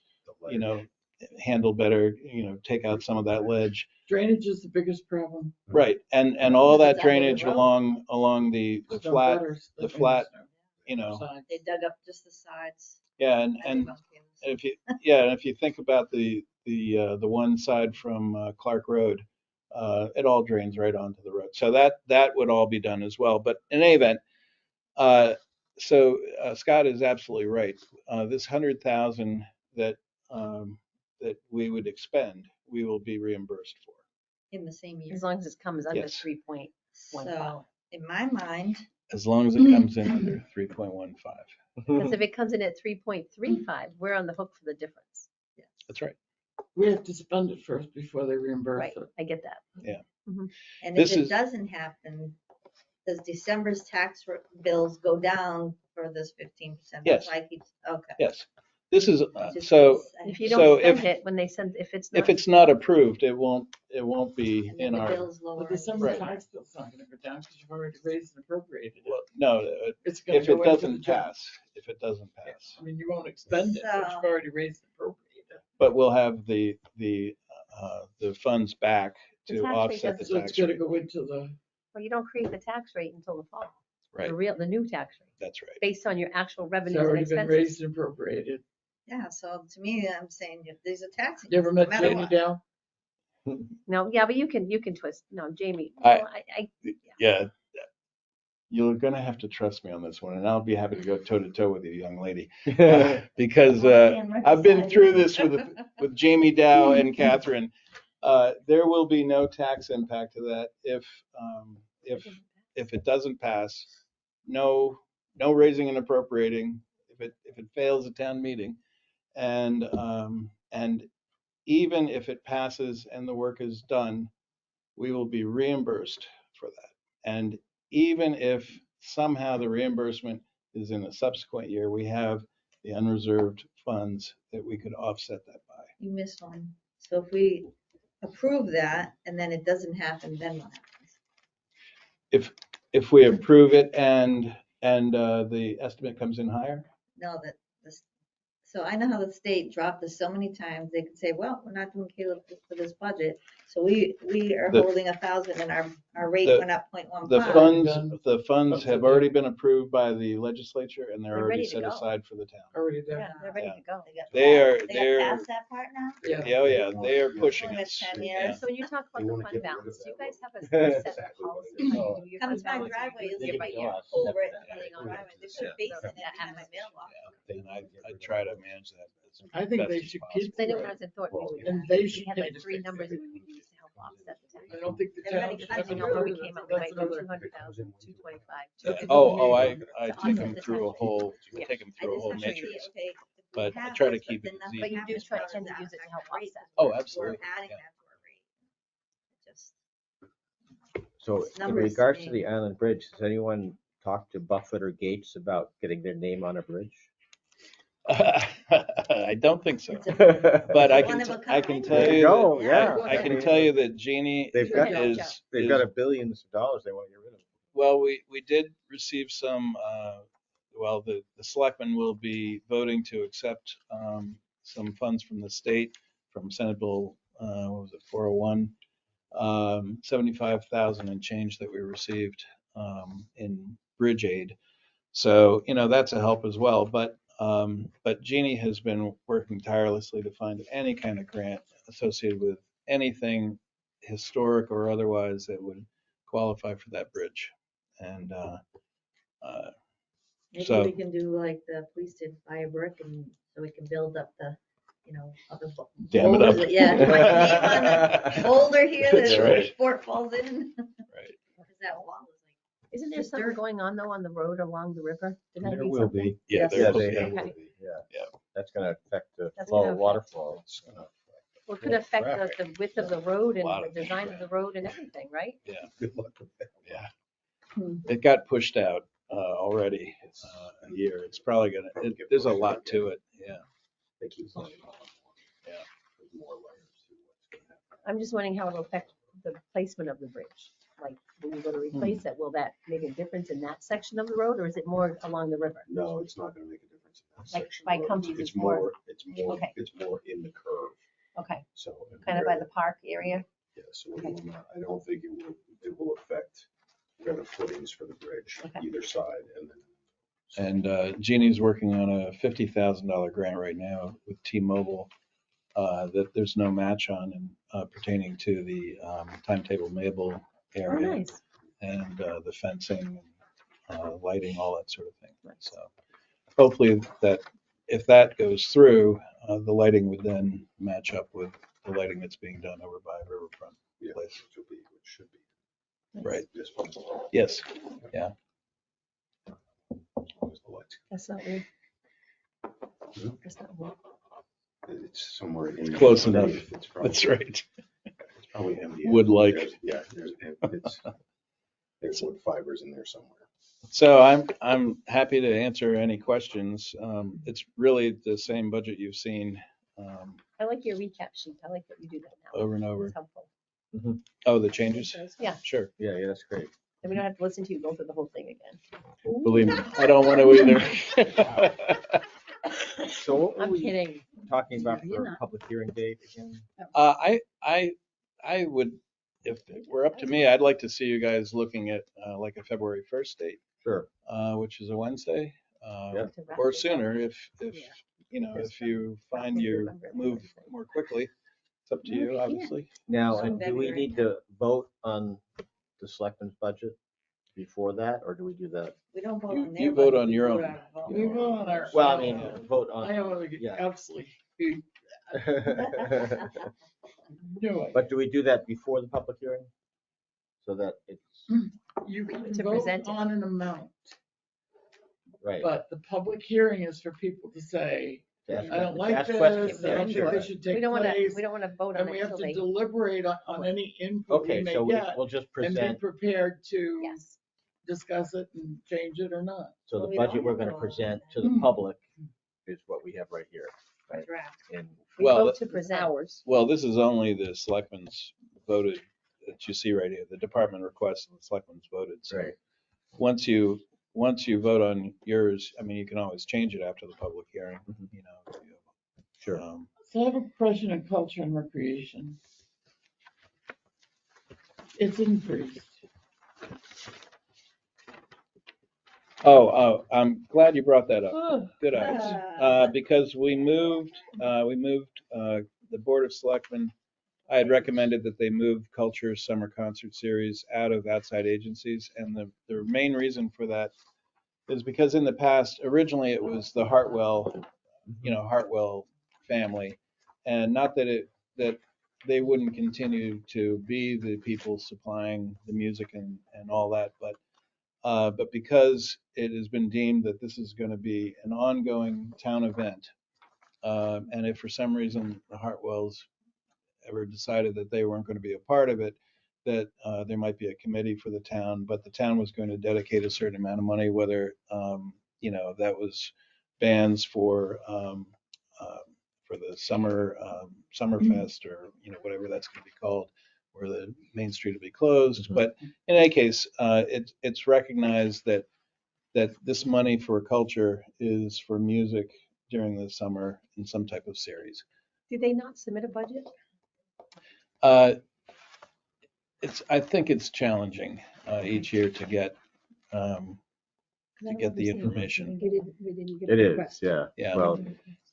handled better, take out some of that ledge. Drainage is the biggest problem. Right, and all that It's under the drainage road. along the It's no flat, gutters, the that flat, means sides. They dug up just the sides. yeah, I and think on if campus. you think about the one side from Clark Road, it all drains right onto the road. So that would all be done as well. But in any event, Scott is absolutely right. This 100,000 that we would expend, we will be reimbursed for. In the same year. As long as it comes under Yes. 3.15. So in my mind, As long as it comes in under 3.15. Because if it comes in at 3.35, we're on the hook for the difference. That's right. We have to spend it first before they reimburse Right, it. I get that. and This if it is- doesn't happen, does December's tax bills go down for this 15%? Yes. That's why I keep, okay. Yes. This is Just so. because I- If you So don't if- spend it when they send, if it's If not, it's not approved, it won't be and then in the our. bill's The lower. December Right. tax bill's not gonna go down because you've already raised and appropriated it. Well, no, It's gonna if go it into the doesn't general. pass, if it doesn't pass, I mean, you won't expend it, but you've already raised and appropriated it. but we'll have the funds back The to tax rate offset the doesn't- So it's tax gonna rate. go into the, well, you don't create the tax rate until the fall. Right. The new tax rate, That's right. based on your actual it's revenues and already been expenses. raised and appropriated. Yeah, so to me, I'm saying if there's a tax. You ever increase, met no matter Jamie what. Dow? No, yeah, but you can twist. No, Jamie. I- no, I Yeah. You're gonna have to trust me on this one, and I'll be happy to go toe to toe with you, young lady, because I'll stand right I've been beside through you. this with Jamie Dow and Catherine. There will be no tax impact to that if it doesn't pass. No raising and appropriating if it fails a town meeting, and even if it passes and the work is done, we will be reimbursed for that. And even if somehow the reimbursement is in a subsequent year, we have the unreserved funds that we could offset that by. You missed one. So if we approve that and then it doesn't happen, then what happens? If we approve it and the estimate comes in higher? No, so I know how the state dropped us so many times. They could say, well, we're not doing Caleb for this budget. So we are holding 1,000 and our rate went up 0.15. The funds have already been approved by the legislature and they're They're already ready to set go. aside for the town. Already Yeah, there. they're ready to go. They're past that part now? Yeah. oh yeah, they are pushing Only us. 10 Yeah. years. So when you talk about They the wanna fund get rid of balance, do you that guys have a Exactly set what policy? it is. Like, do your Comes fund my balance driveway, year you'll by see year? over it. Depending on driveway. There's a basin in my mailbox. And I try to manage that as I think best they as should possible. keep So I know when I was in Thornton, Well, we and would, they we should had pay like to three fix numbers it. we would use to help offset the tax. I don't think the Everybody town should cuts have to Depending get on where rid we of came it. out, we That's might go another. 200,000, 225. That's Oh, I To take them offset the through a tax rate. whole, Yeah. take them I through a just whole want to see, matrix. okay, if we But I have try to this, keep but it then as But easy. you do happens, try, how tend does to that use it to help affect our rate? offset. Oh, We're absolutely. adding Yeah. that to our rate. Just So in numbers to regards to me. the Island Bridge, has anyone talked to Buffett or Gates about getting their name on a bridge? I don't think so. It's a- But I one can, of a I can kind. tell There you you, go, that- yeah. I I can mean, tell you that Jeannie They've got, is, they've got a billions of dollars they want to get rid of. well, we did receive some, well, the selectmen will be voting to accept some funds from the state, from Senate Bill, what was it, 401, 75,000 and change that we received in bridge aid. So, that's a help as well. But Jeannie has been working tirelessly to find any kind of grant associated with anything historic or otherwise that would qualify for that bridge. And Maybe so- we can do like the police did, buy a brick and so we can build up the, other dam it boulders up. that- Yeah, put my name on the boulder here That's that right. sport falls in. Right. Because that wall is like, Isn't there Just something dirt. going on though on the road along the river? Did I There read will something? be. Yeah, Yes. there Yeah, will they be. have, Okay. yeah. That's gonna affect the That's flow gonna of water affect- flow. It's gonna Well, it could affect Traffic. the width of the road and Lot the of design of the road and everything, right? good luck with that. Yeah. Hmm. It got pushed out already a year. It's probably there's a lot to it. Yeah. They keep putting it on. Yeah. There's more layers to what's gonna happen. I'm just wondering how it'll affect the placement of the bridge. Like, when you go to replace it, will that make a difference in that section of the road or is it more along the river? No, it's not gonna make a difference in that Like, section. by of road. Cummings, It's it's more- more, Okay. it's more in the curve, Okay, so. kind of by the park area? Yeah, so it will not, I don't think it will affect kind of footings for the bridge, Okay. either side, and then. And Jeannie's working on a $50,000 grant right now with T-Mobile that there's no match on and pertaining to the Timetable Mabel Oh, area nice. and the fencing, lighting, all that sort of thing. So hopefully if that goes through, the lighting would then match up with the lighting that's being done over by Riverfront Yeah, Place. which should be. Right. This one. Yes. Yeah. As the lights. That's not weird. Hmm? That's not weird. It's somewhere in. Close enough. It's probably, That's right. it's probably MDF. Wood-like. Yeah, there's wood fibers in there somewhere. So I'm happy to answer any questions. It's really the same budget you've seen I like your recap sheet. I like that you do that now. over and over. It's helpful. Oh, the changes? Yeah, Sure. Yeah, that's great. and we don't have to listen to you go through the whole thing again. Believe me, I don't want to either. So what were I'm we kidding. talking about for a public hearing date again? I would, if it were up to me, I'd like to see you guys looking at like a February 1st date, Sure. which is a Wednesday, Yeah. To wrap or this up. sooner if you find you move more quickly. It's up to you, obviously. Now, So and do we February. need to vote on the selectmen's budget before that, or do we do that? we don't vote You- on their you vote budget, on we your vote own. on our vote. We vote on our. Well, I mean, vote I on. am Yeah. absolutely. No, But do we do that before the public hearing? So that it's, you can To vote present it. on an amount, right. but the public hearing is for people to say, to ask I don't que- like ask this, questions, I yeah, don't think sure. this should take We don't want to, place. we don't want to vote on And we it have till to they, deliberate on any input we Okay, may so get we'll just and be present, prepared to yes. discuss it and change it or not. so Well, the we don't budget we're have gonna to vote present on to the public is what we have right here. Right. Draft. And We Well, vote to present. Hours. Well, this is only the selectmen's voted, that you see right here, the department requests and the selectmen's voted. So Right. once you vote on yours, I mean, you can always change it after the public hearing, you know. Sure. So I have a question on culture and recreation. It's increased. I'm glad you brought that up. Good eyes. Because we moved the Board of Selectmen. I had recommended that they move Culture Summer Concert Series out of outside agencies. And the main reason for that is because in the past, originally it was the Hartwell family. And not that that they wouldn't continue to be the people supplying the music and all that, but because it has been deemed that this is going to be an ongoing town event, and if for some reason the Hartwells ever decided that they weren't going to be a part of it, that there might be a committee for the town, but the town was going to dedicate a certain amount of money, whether that was bands for the Summerfest or whatever that's going to be called, where the main street will be closed. Mhm. But in any case, it's recognized that this money for culture is for music during the summer in some type of series. Do they not submit a budget? Uh, I think it's challenging each year to get the information. We didn't get It a is, request. yeah. Yeah. Well,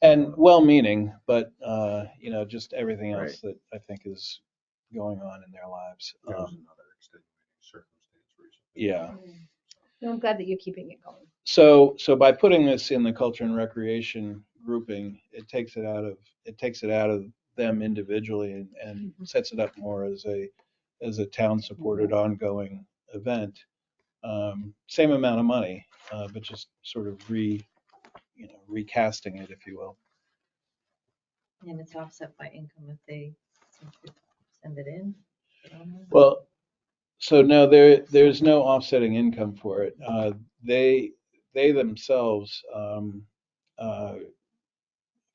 And well-meaning, but just everything Right. else that I think is going on in their lives. There was another extenuating circumstance recently. Yeah. No, I'm glad that you're keeping it going. So by putting this in the culture and recreation grouping, it takes it out of them individually and sets it up more as a town-supported ongoing event. Same amount of money, but just sort of recasting it, if you will. And it's offset by income if they send it in. Well, so no, there's no offsetting income for it. They themselves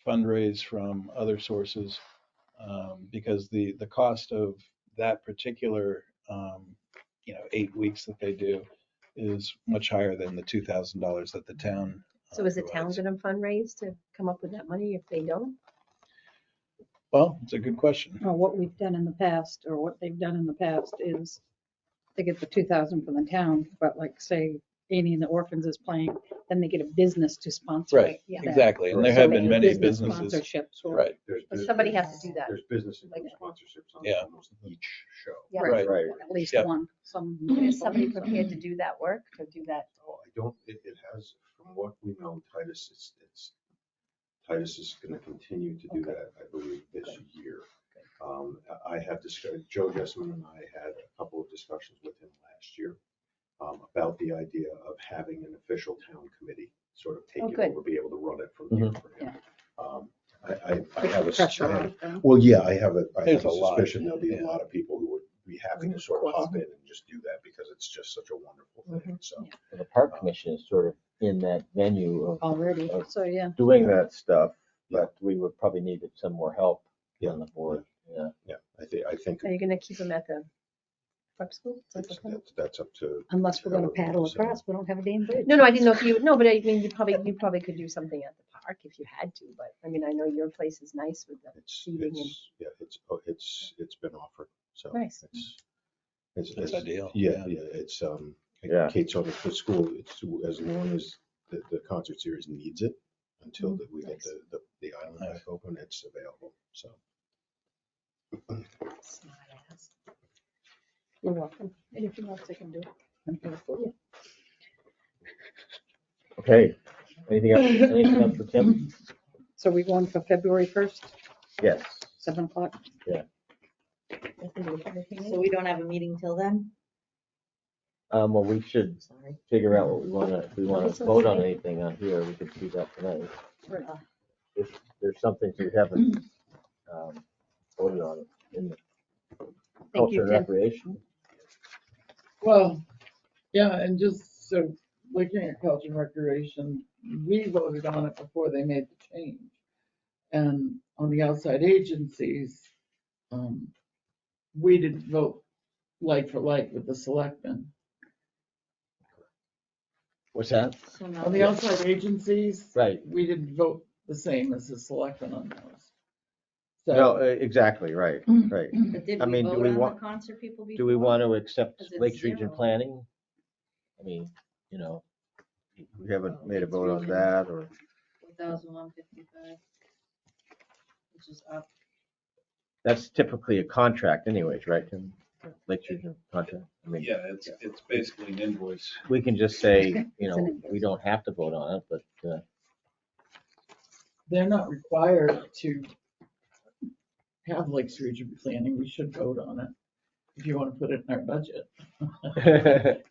fundraise from other sources because the cost of that particular 8 weeks that they do is much higher than the $2,000 that the town. So is the town provides. going to fundraise to come up with that money if they don't? Well, it's a good question. Well, what we've done in the past, or what they've done in the past, is they get the 2,000 from the town, but like, say, Annie and the Orphans is playing, then they get a business to sponsor. Right, Yeah. exactly. And there So have they been get many business businesses. Sponsorships. Or, Right. But somebody has to do that. There's business and Like- sponsorships on Yeah. almost each show. Yeah. Right. right. At least Yep. one. Some. Is somebody prepared to do that work, to do that? Oh, I don't, it has, from what we know, Titus is going to continue to do that, I believe, this year. I have discussed, Joe Jessamine and I had a couple of discussions with him last year about the idea of having an official town committee sort of take Oh, it good. over, be able to run it from Mhm. here for him. I have a, Pressure I have- on them. well, yeah, I have There's a a lot, suspicion there'll be yeah. a lot of people who would be happy to sort of hop in and just do that because it's just such a wonderful thing, so. The park commission is sort of in that venue of Already, so yeah. doing that stuff, but we would probably need some more help Yeah. on the board. Yeah. Yeah, I think Are you going to keep them at the prep school? that's up to. Unless we're gonna paddle across, we don't have a damn bridge. No, I didn't know if you, no, but I mean, you probably could do something at the park if you had to, but I mean, I know your place is nice with the seating and. Yeah, it's been offered, so. Nice. That's ideal. Yeah, it's, Yeah. Kate told me the school, it's as long as the concert series needs it, until we get Nice. the island back open, it's available, so. Smart ass. You're welcome. Anything else I can do? I'm here for you. Okay. Anything else for Tim? So we going for February 1st, Yes. 7 o'clock? Yeah. So we don't have a meeting till then? Well, we should Sorry. figure out what we wanna, if we wanna It's okay. vote on anything on here, we could do that tonight. If there's something we haven't, voted on in the Thank you, culture and Tim. recreation. Well, yeah, and just so looking at culture and recreation, we voted on it before they made the change. And on the outside agencies, we didn't vote like for like with the selectmen. What's that? So now On the outside agencies, Right. we didn't vote the same as the selectmen on those. No, So, exactly, right, right. But did I we mean, do vote we on want- the concert people before? Do we want to accept Because it's Lakes Region 0. planning? I mean, you know, we haven't made a Lakes vote on Region. that, or, 4,155, which is up. that's typically a contract anyways, right, Tim? Lakes Region contract? I mean, Yeah, it's basically an invoice. we can just say, you It's an know, invoice. we don't have to vote on it, but, they're not required to have Lakes Region planning. We should vote on it if you want to put it in our budget.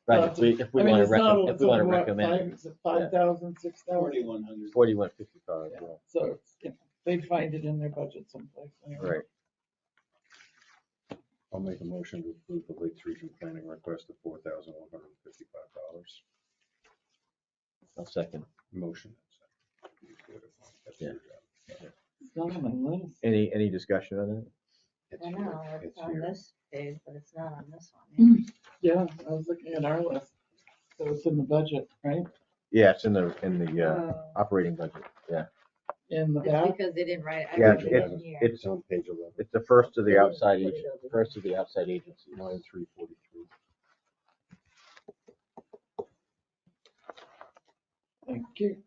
right, if we I mean, want it's to not, if it's we want to only what, recommend it. 5,000, 6,000? 4,100. 4155, yeah, So, it's, you know, they'd find it in their budget someplace. Anyway. right. I'll make a motion to approve the Lakes Region planning request of $4,155. I'll second. Motion. Yeah. It's not on my list. Any discussion on it? It's I here. know, it's It's on here. this page, but it's not on this one. Yeah, I was looking at our list. So it's in the budget, right? Yeah, it's in the Oh. operating budget, yeah. In the It's back. because they didn't write. I Yeah, wrote it in here. It's on page 11. It's the first of the They didn't outside put it agent, over first of the outside agency. Line 343. Thank you.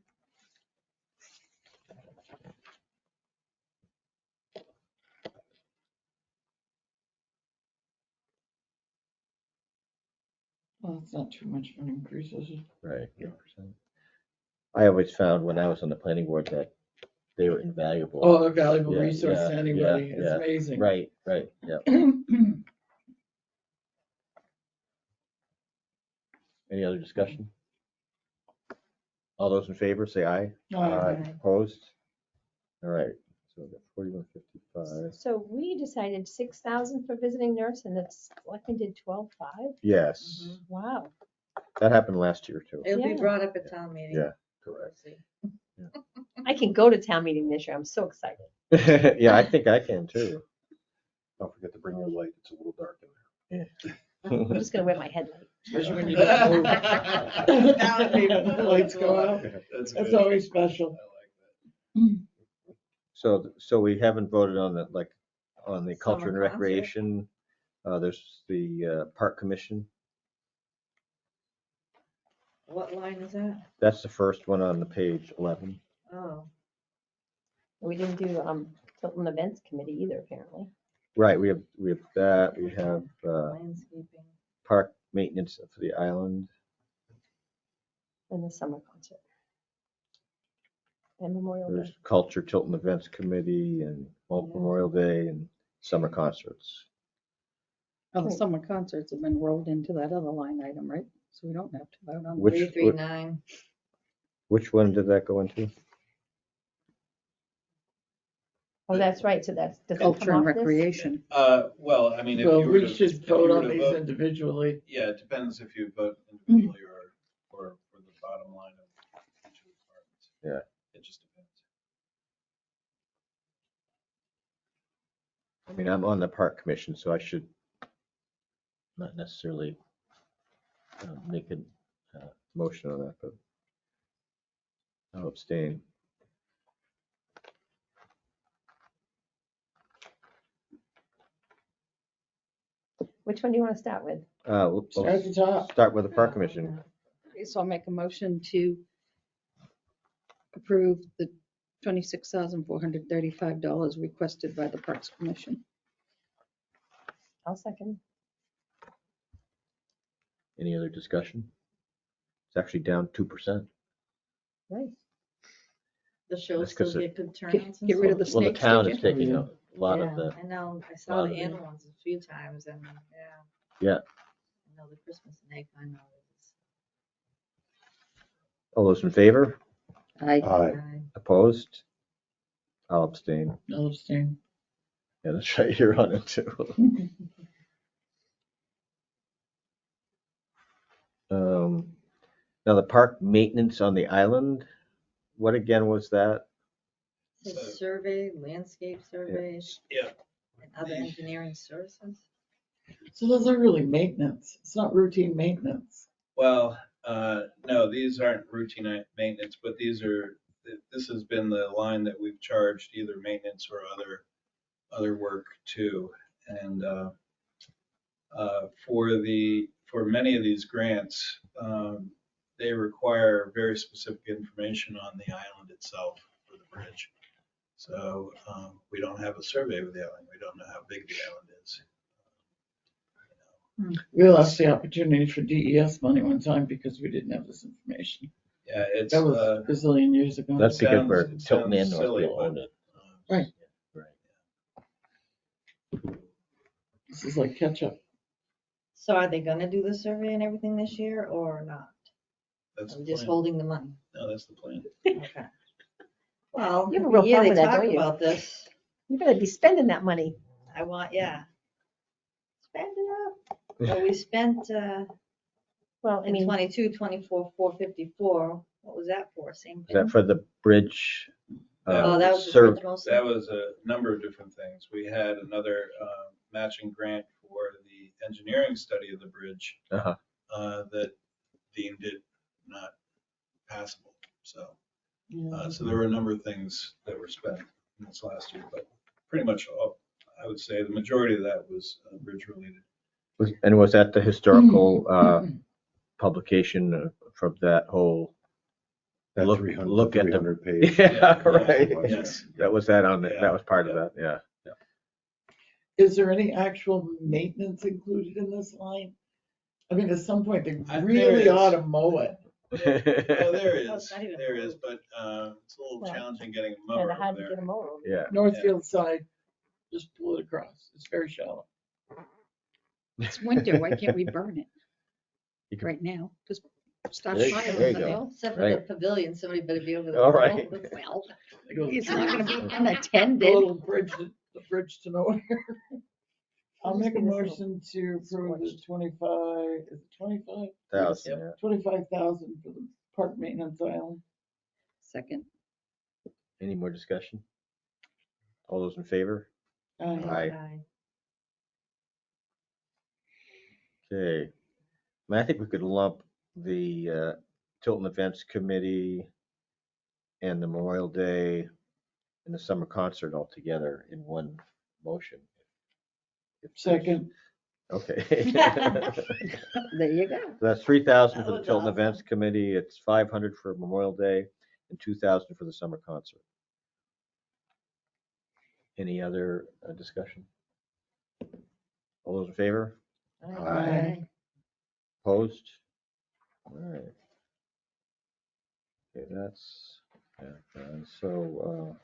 Well, it's not too much of an increase, is it? Right. Yeah. I always found when I was on the planning board that they were invaluable. Oh, a valuable Yeah, resource yeah, to anybody. yeah, It's yeah. amazing. Right, yeah. Any other discussion? All those in favor, say aye. Aye. Opposed? All right, so we got 4155. So we decided 6,000 for visiting nurse and the selectmen did 12,500. Yes, Wow. that happened last year too. It'll be Yeah. brought up at town meeting. Yeah. Correct. See. I can go to town meeting this year. I'm so excited. Yeah, I think I can too. Don't forget to bring your light. It's a little dark in there. I'm just gonna wear my headlight. Especially when you don't move. That would be The lights go out. That's That's good. always special. I like that. So we haven't voted on the, like, on the culture and Summer concert. recreation. There's the park commission. What line is that? That's the first one on the page 11. Oh, We didn't do Tilton Events Committee either, apparently. Right, we have that, we have landscaping. park maintenance for the island. And the summer concert. And Memorial There's Day. culture, Tilton Events Committee, and Memorial Day, and summer concerts. Oh, the summer concerts have been rolled into that other line item, right? So we don't have to vote on. Which- 339. Which one did that go into? Oh, that's right. So that's, does that Culture come and off this? recreation. Well, I mean, if Well, you were we to. should if you vote were on to these vote- individually. Yeah, it depends if you vote individually or for the bottom line of each of the departments. Yeah. It just depends. I mean, I'm on the park commission, so I should not necessarily make a motion on that, but I'll abstain. Which one do you want to start with? We'll Start at the top. start with the park commission. Okay, so I'll make a motion to approve the $26,435 requested by the Parks Commission. I'll second. Any other discussion? It's actually down 2%. Right. The show That's still 'cause get good turnouts and get rid of stuff? the Well, the snakes, town did is you? taking out, a lot of Yeah. the, I know, I lot saw of the the- animal ones a few times and, yeah. Yeah. I know the Christmas egg, I know. all those in favor? I, Opposed? I'll abstain. I'll abstain. Yeah, that's right, you're on it too. Now the park maintenance on the island, what again was that? Says survey, landscape survey, Yeah. and other engineering services. So those are really maintenance. It's not routine maintenance. Well, no, these aren't routine maintenance, but this has been the line that we've charged either maintenance or other work to. And for many of these grants, they require very specific information on the island itself for the bridge. So we don't have a survey of the island. We don't know how big the island is. We lost the opportunity for DES money one time because we didn't have this information. Yeah, it's That was a gazillion years ago. That's because we're Sounds Tilton and silly, Northfield but, own it. Right. Right. This is like catch up. So are they gonna do the survey and everything this year or not? That's the I'm just plan. holding the money. No, that's the plan. Okay. Well, You have a every real year fun they with that, talk don't you? about this. You better be spending that money. I want, yeah. Spend it up. Well, we spent, Well, I in mean, 22, 24, 454. What was that for? Same Is that thing? for the bridge? Oh, that was the serv- bridge mostly? That was a number of different things. We had another matching grant for the engineering study of the bridge Uh-huh. that deemed it not passable. So there were a number of things that were spent in this last year, but pretty much all, I would say the majority of that was bridge related. And was that the historical publication from that whole That look 300 look at the 300 page. Yeah, right. Yes. That was that on it. Yeah. That was part of that. Yeah. Is there any actual maintenance included in this line? I mean, at some point, they There really is. ought to mow it. Well, there Oh, is, it's not even there is, close. but it's a little Well, challenging getting a kind mower of hard over to get there. them over. Yeah. Northfield side, just pull it across. It's very shallow. it's winter, why can't we burn it You can- right now? Just start There you- fire. there you is that go. all? Except for the Right. pavilion, somebody better be over there. All right. Well, It goes- it's not gonna be The unattended. little bridge, the bridge to nowhere. I'll It'll just make a be this little motion to approve the scorched. 25, is it 25? 1,000, yeah. 25,000 for the park maintenance island. Second. Any more discussion? All those in favor? Aye. Okay. I think we could lump the Tilton Events Committee and the Memorial Day and the summer concert all together in one motion. Second, Okay. There you go. So that's 3,000 That for the was Tilton awesome. Events Committee, it's 500 for Memorial Day, and 2,000 for the summer concert. Any other discussion? All those in favor? Aye. Opposed? All right. Okay, that's, and so,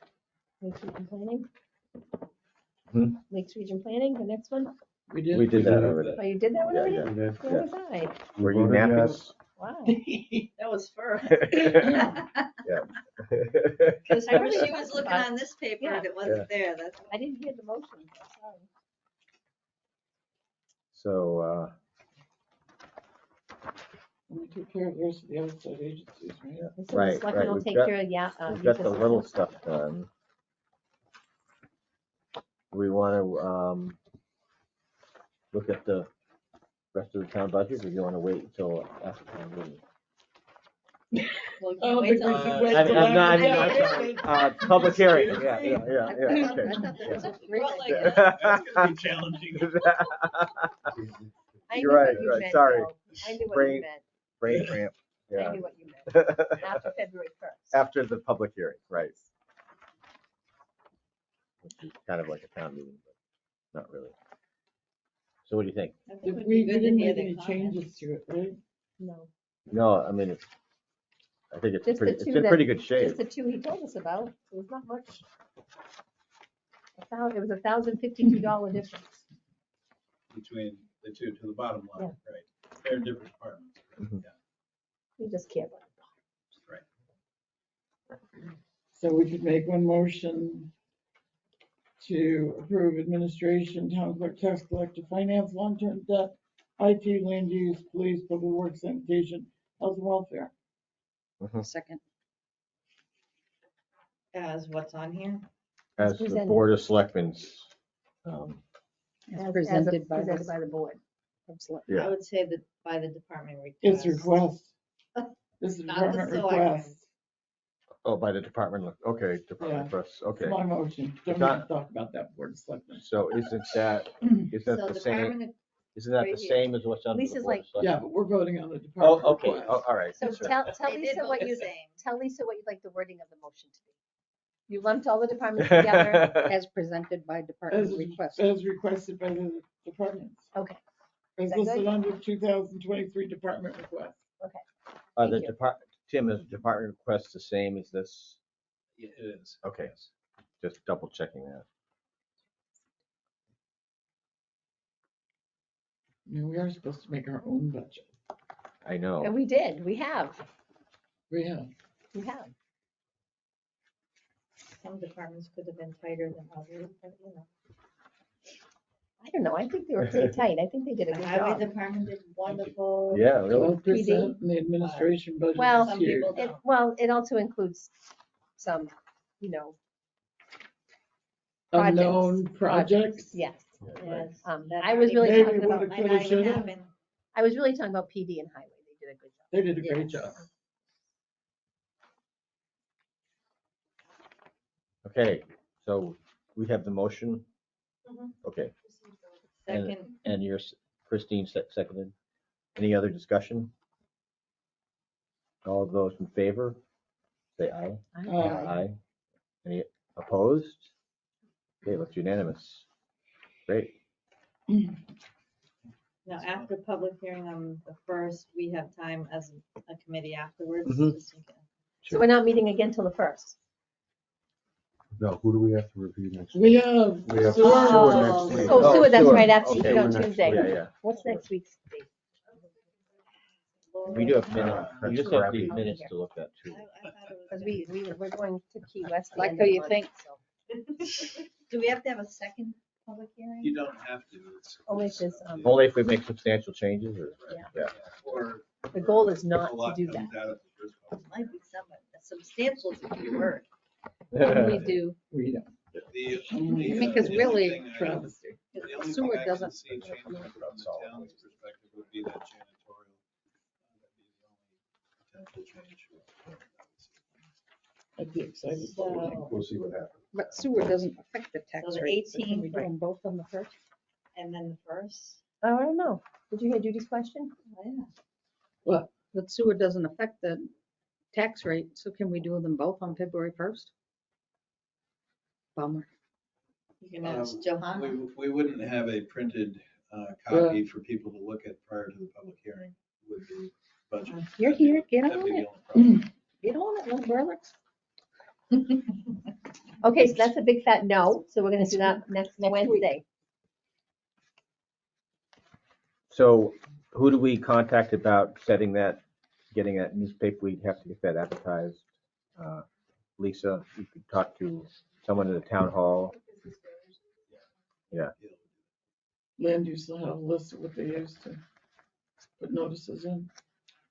Lakes Region Planning? Hmm? Lakes Region Planning, the next one? we we did. did that already. Oh, you did that one Yeah, already? yeah. Where was I? Were you Voted napping? yes. Wow. That was first. Yeah. Because I really she was thought looking about- on this paper Yeah. and it wasn't there, that's. I didn't hear the motion. Sorry. So, We took care of the rest of the outside agencies, right? And so the Right, selectmen will we've take got- care of, we've got the Lisa's little stuff. stuff done. We want to look at the rest of the town budget, or you want to wait until after town meeting? Well, I don't wait think till- we should I wait mean, till I'm not, after I'm town sorry, meeting. public hearing, yeah, I okay. thought that was a great Well, like, idea. That's gonna be challenging. I You're knew right, what you right, meant, sorry. Bill. I knew what Brain- you meant. Brain cramp, I yeah. knew what you meant. After February 1st. After the public hearing, right. Which is kind of like a town meeting, but not really. So what do you think? I think it Did would we be good to didn't hear make their any comments. changes to it, right? No. No, I mean, I think it's Just the pretty, it's two in that- pretty good shape. Just the two he told us about. There's not much. It was $1,052 difference. between the two to the bottom line, right? They're in different departments. Mhm. Yeah, We just can't. right. So we could make one motion to approve administration, town clerk, tax collector, finance, long-term debt, IT, land use, police, public works, sanitation, health and welfare. Second. As what's on here? As the presented. Board of Selectmen's, As presented by Presented the by the board. yeah. I would say that by the department It's request. request. This is Not the department selectmen. request. Oh, by the department, okay, Yeah. department requests, It's okay. my motion. Don't It's not- even talk about that board of selectmen. So isn't that So the same, department, isn't that right the here. same as what's under the Lisa's Board of like- Selectmen? Yeah, but we're voting on the Oh, department okay, request. oh, all right. So sure. tell they did Lisa vote what the you, same. tell Lisa what you'd like the wording of the motion to be. You lumped all the departments together. as presented by department request. As requested by the departments. Okay, As that listed good? under 2023 department request. The Thank you. department, Tim, is the department request the same as this? Yeah, it is. Okay, just double checking that. I mean, we are supposed to make our own budget. I know. and we did, we have. We have. some departments could have been tighter than others, but you know. I don't know, I think they were pretty tight. I think they did a The good highway job. department did wonderful. Yeah, really. 12% and the administration budget Well, is huge. some people- Well, it also includes some, projects. Unknown projects. Yes. Yes, Um, that I was might really Maybe talking about, woulda, might coulda, not even shoulda. happen. I was really talking about PD and highway. They did a good job. They did a great Yes. job. Okay, so we have the motion. Mhm. Okay, Second, and Christine seconded. Any other discussion? All those in favor, say aye. Aye. Any opposed? Okay, that's unanimous. Great. now after public hearing on the first, we have time as a committee afterwards. Mhm. just in case. So we're not meeting again till the 1st. No, who do we have to review next? We have. We have sewer Oh. next week. Oh, Sewer, that's Sewer. right, after Okay. on Sewer next Tuesday. Yeah, yeah. What's next week's date? We do have minutes. We just have these I'll be minutes here. to look at too. I thought it was Because we're going to Key West. the Like end how of the you month, think. so. Do we have to have a second public hearing? You don't have to. Only if there's, Only if we make substantial changes or? Yeah. Or. The goal is if not a to lot do comes that. out of the first one. Might be some, substantial is a key word. We do, We don't. Because really, Travesty. The only sewer thing I can doesn't- see changing from the town's perspective would be that janitorial. That'd be the only potential change. I'd be excited. So, We'll see what happens. but sewer doesn't affect the tax So the rate. So can we 18th, do them both on the first? and then the first? Oh, I don't know. Did you hear Judy's question? Oh, yeah. What? But sewer doesn't affect the tax rate, so can we do them both on February 1st? Bummer. You can ask Johanna. We wouldn't have a printed copy for people to look at prior to the public hearing with the budget. You're here, get That'd on be the it, only problem. get on it, little brother. Okay, so that's a big fat no. So we're gonna do that next week. Wednesday. So who do we contact about setting that, getting that newspaper? We'd have to get that advertised. Lisa, you could talk to someone in the town hall. Yeah, Land use will have a list of what they used to put notices in.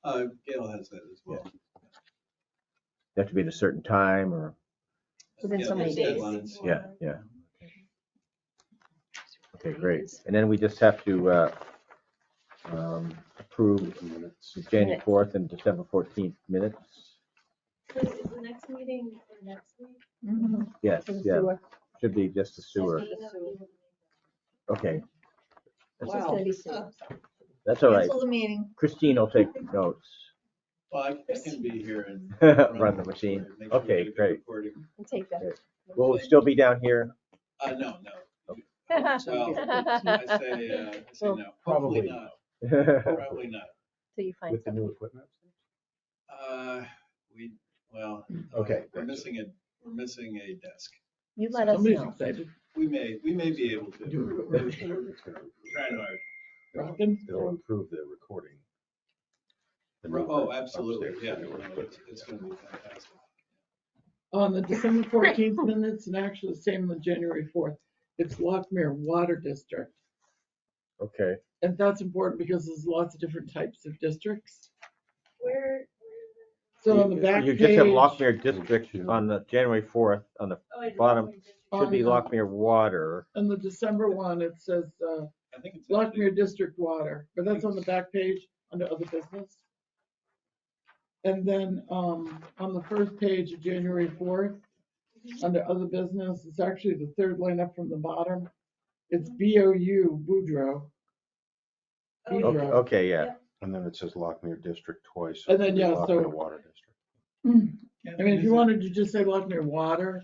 Gail has that as well. they have to be at a certain time or, Within Yeah, so many there's days. deadlines. yeah. Okay, great. And then we just have to approve the January 4th and December 14th minutes. Is the next meeting next week? Yes, For the yeah, sewer. should be just the sewer. Okay, It's just gonna be sewer. that's all right. Cancel the meeting. Christine will take notes. Well, I can be here and. Run the machine. Make sure we Okay, get a good great. recording. And take that. Will we still be down here? No. Well, I say no. Probably not. Probably not. Till you find With the something. new equipment? Well, Okay. we're missing a desk. You let us Somebody's know. excited. We may be able to. Trying hard. Rockin'? It'll improve the recording. Oh, absolutely, yeah. No, it's gonna be fantastic. On the December 14th minutes, and actually the same on the January 4th, it's Lockmere Water District. Okay. And that's important because there's lots of different types of districts. Where? So on the back You page. just have Lockmere District on the January 4th, on the Oh, I did bottom, Lockmere District. should be Lockmere Water. On the December one, it says I think it's Lockmere District Water, but that's on the back page under other business. And then on the first page of January 4th, under other business, it's actually the third line up from the bottom. It's BOU, Boudreaux. Oh, yeah. Boudreaux. Okay, yeah. Yep. And then it says Lockmere District twice. And then, yeah, Lockmere so- Water District. I mean, if you wanted to just say Lockmere Water,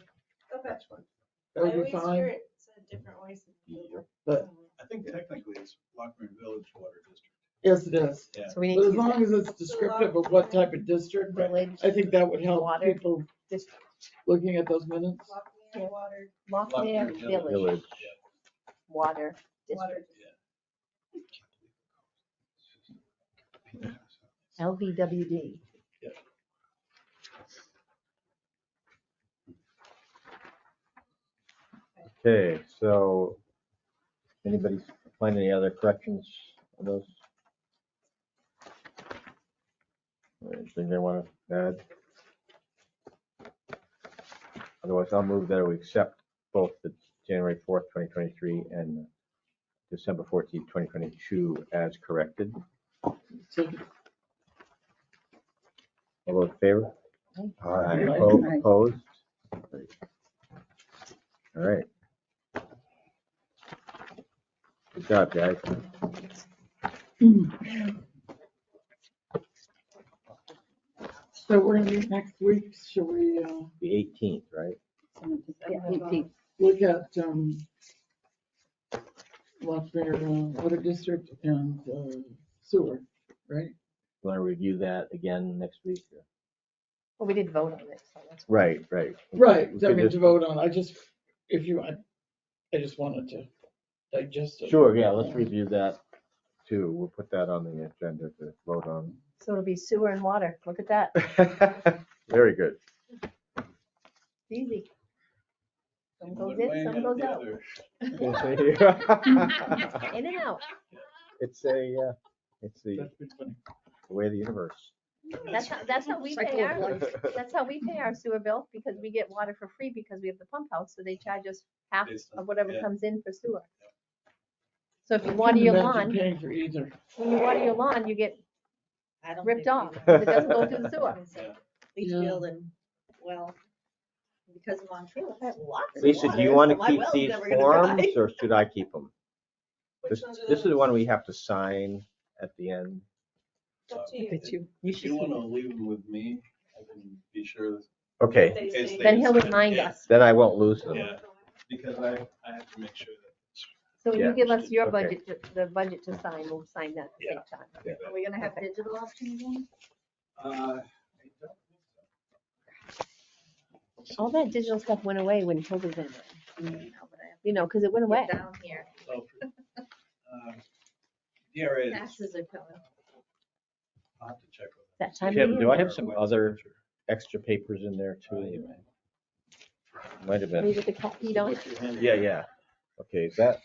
Okay. That's fine. that would I be always hear fine. it said different ways. But I think technically it's Lockmere Village Water District. yes, it is. Yeah. So we need But to as use long as it's descriptive of what type of district, village, I think that would help Water people district. looking at those minutes. Lockmere Water. Lockmere Lockmere Village, Village. Water Water. District, LVWD. Okay, so anybody find any other corrections on those? Anything they want to add? Otherwise, I'll move that we accept both the January 4th, 2023 and December 14th, 2022 as corrected. So All those in favor? Aye. Aye. Opposed? All right. Good job, guys. So we're gonna meet next week. Shall we The 18th, right? Yeah, 18. look at Lockmere Water District and sewer, right? Want to review that again next week? or- Well, we did vote on it, so that's. Right. Right. We I could mean, just- to vote on. I just wanted to digest it. Sure, yeah, let's review that too. We'll put that on the agenda to vote on. So it'll be sewer and water. Look at that. Very good. Easy. Some goes One in, way some and goes the out. other. In and out. It's the That's pretty funny. way of the universe. That's how we pay Cycle of our, life. that's how we pay our sewer bill, because we get water for free because we have the pump house, so they charge us half Based on- of whatever yeah. comes in for sewer. So if you I water couldn't your imagine lawn, Paying for either. when you water your lawn, you get I don't ripped think off, we- because it doesn't go through the sewer. Leach Yeah. field and, well, because of Montreal, I have lots of Lisa, do you water, want so to my keep well's these never gonna dry. forms or should I keep them? Which This ones are this is the those? one we have to sign at the end. It's up to you. But you If should you keep want to it. leave them with me, I can be sure that. Okay, They in case say- they Then he'll decide- remind yeah, us. then I won't lose them. Yeah, because I have to make sure that. So when Yeah. you give us your Okay. budget, the budget to sign, we'll sign that at the same time. Are we gonna have digital options then? I don't think so. All that digital stuff went away when COVID went away. You know, because it went away. Down here, So, DRA is, taxes are coming. I'll have to check with That time of Tim, year. do I have some other extra papers in there too? Might have Are you been. with the cat feet on? Yeah. Okay, is that?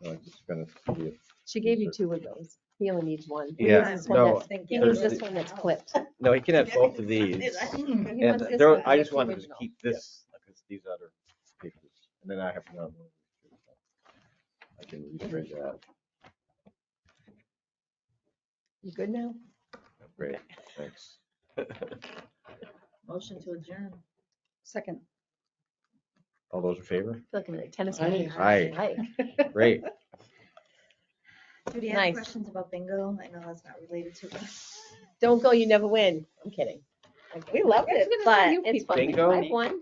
No, I'm just gonna see if. She gave you two of those. He only needs one. He Yeah, needs this one no, that's- Thank He you. needs there's this one that's clipped. No, he can have both of these. He And wants this there, one, I that's just the wanted to original. keep this, because these other papers, and then I have none. I can reprint that. You good now? Great, thanks. Motion to adjourn. Second. All those in favor? I feel like I'm in a tennis Aye. match. Aye, Aye. great. Judy, I Nice. have questions about bingo. I know that's not related to this. Don't go, you never win. I'm kidding. We loved it, It's gonna but be you it's people. fun. Bingo? I've won.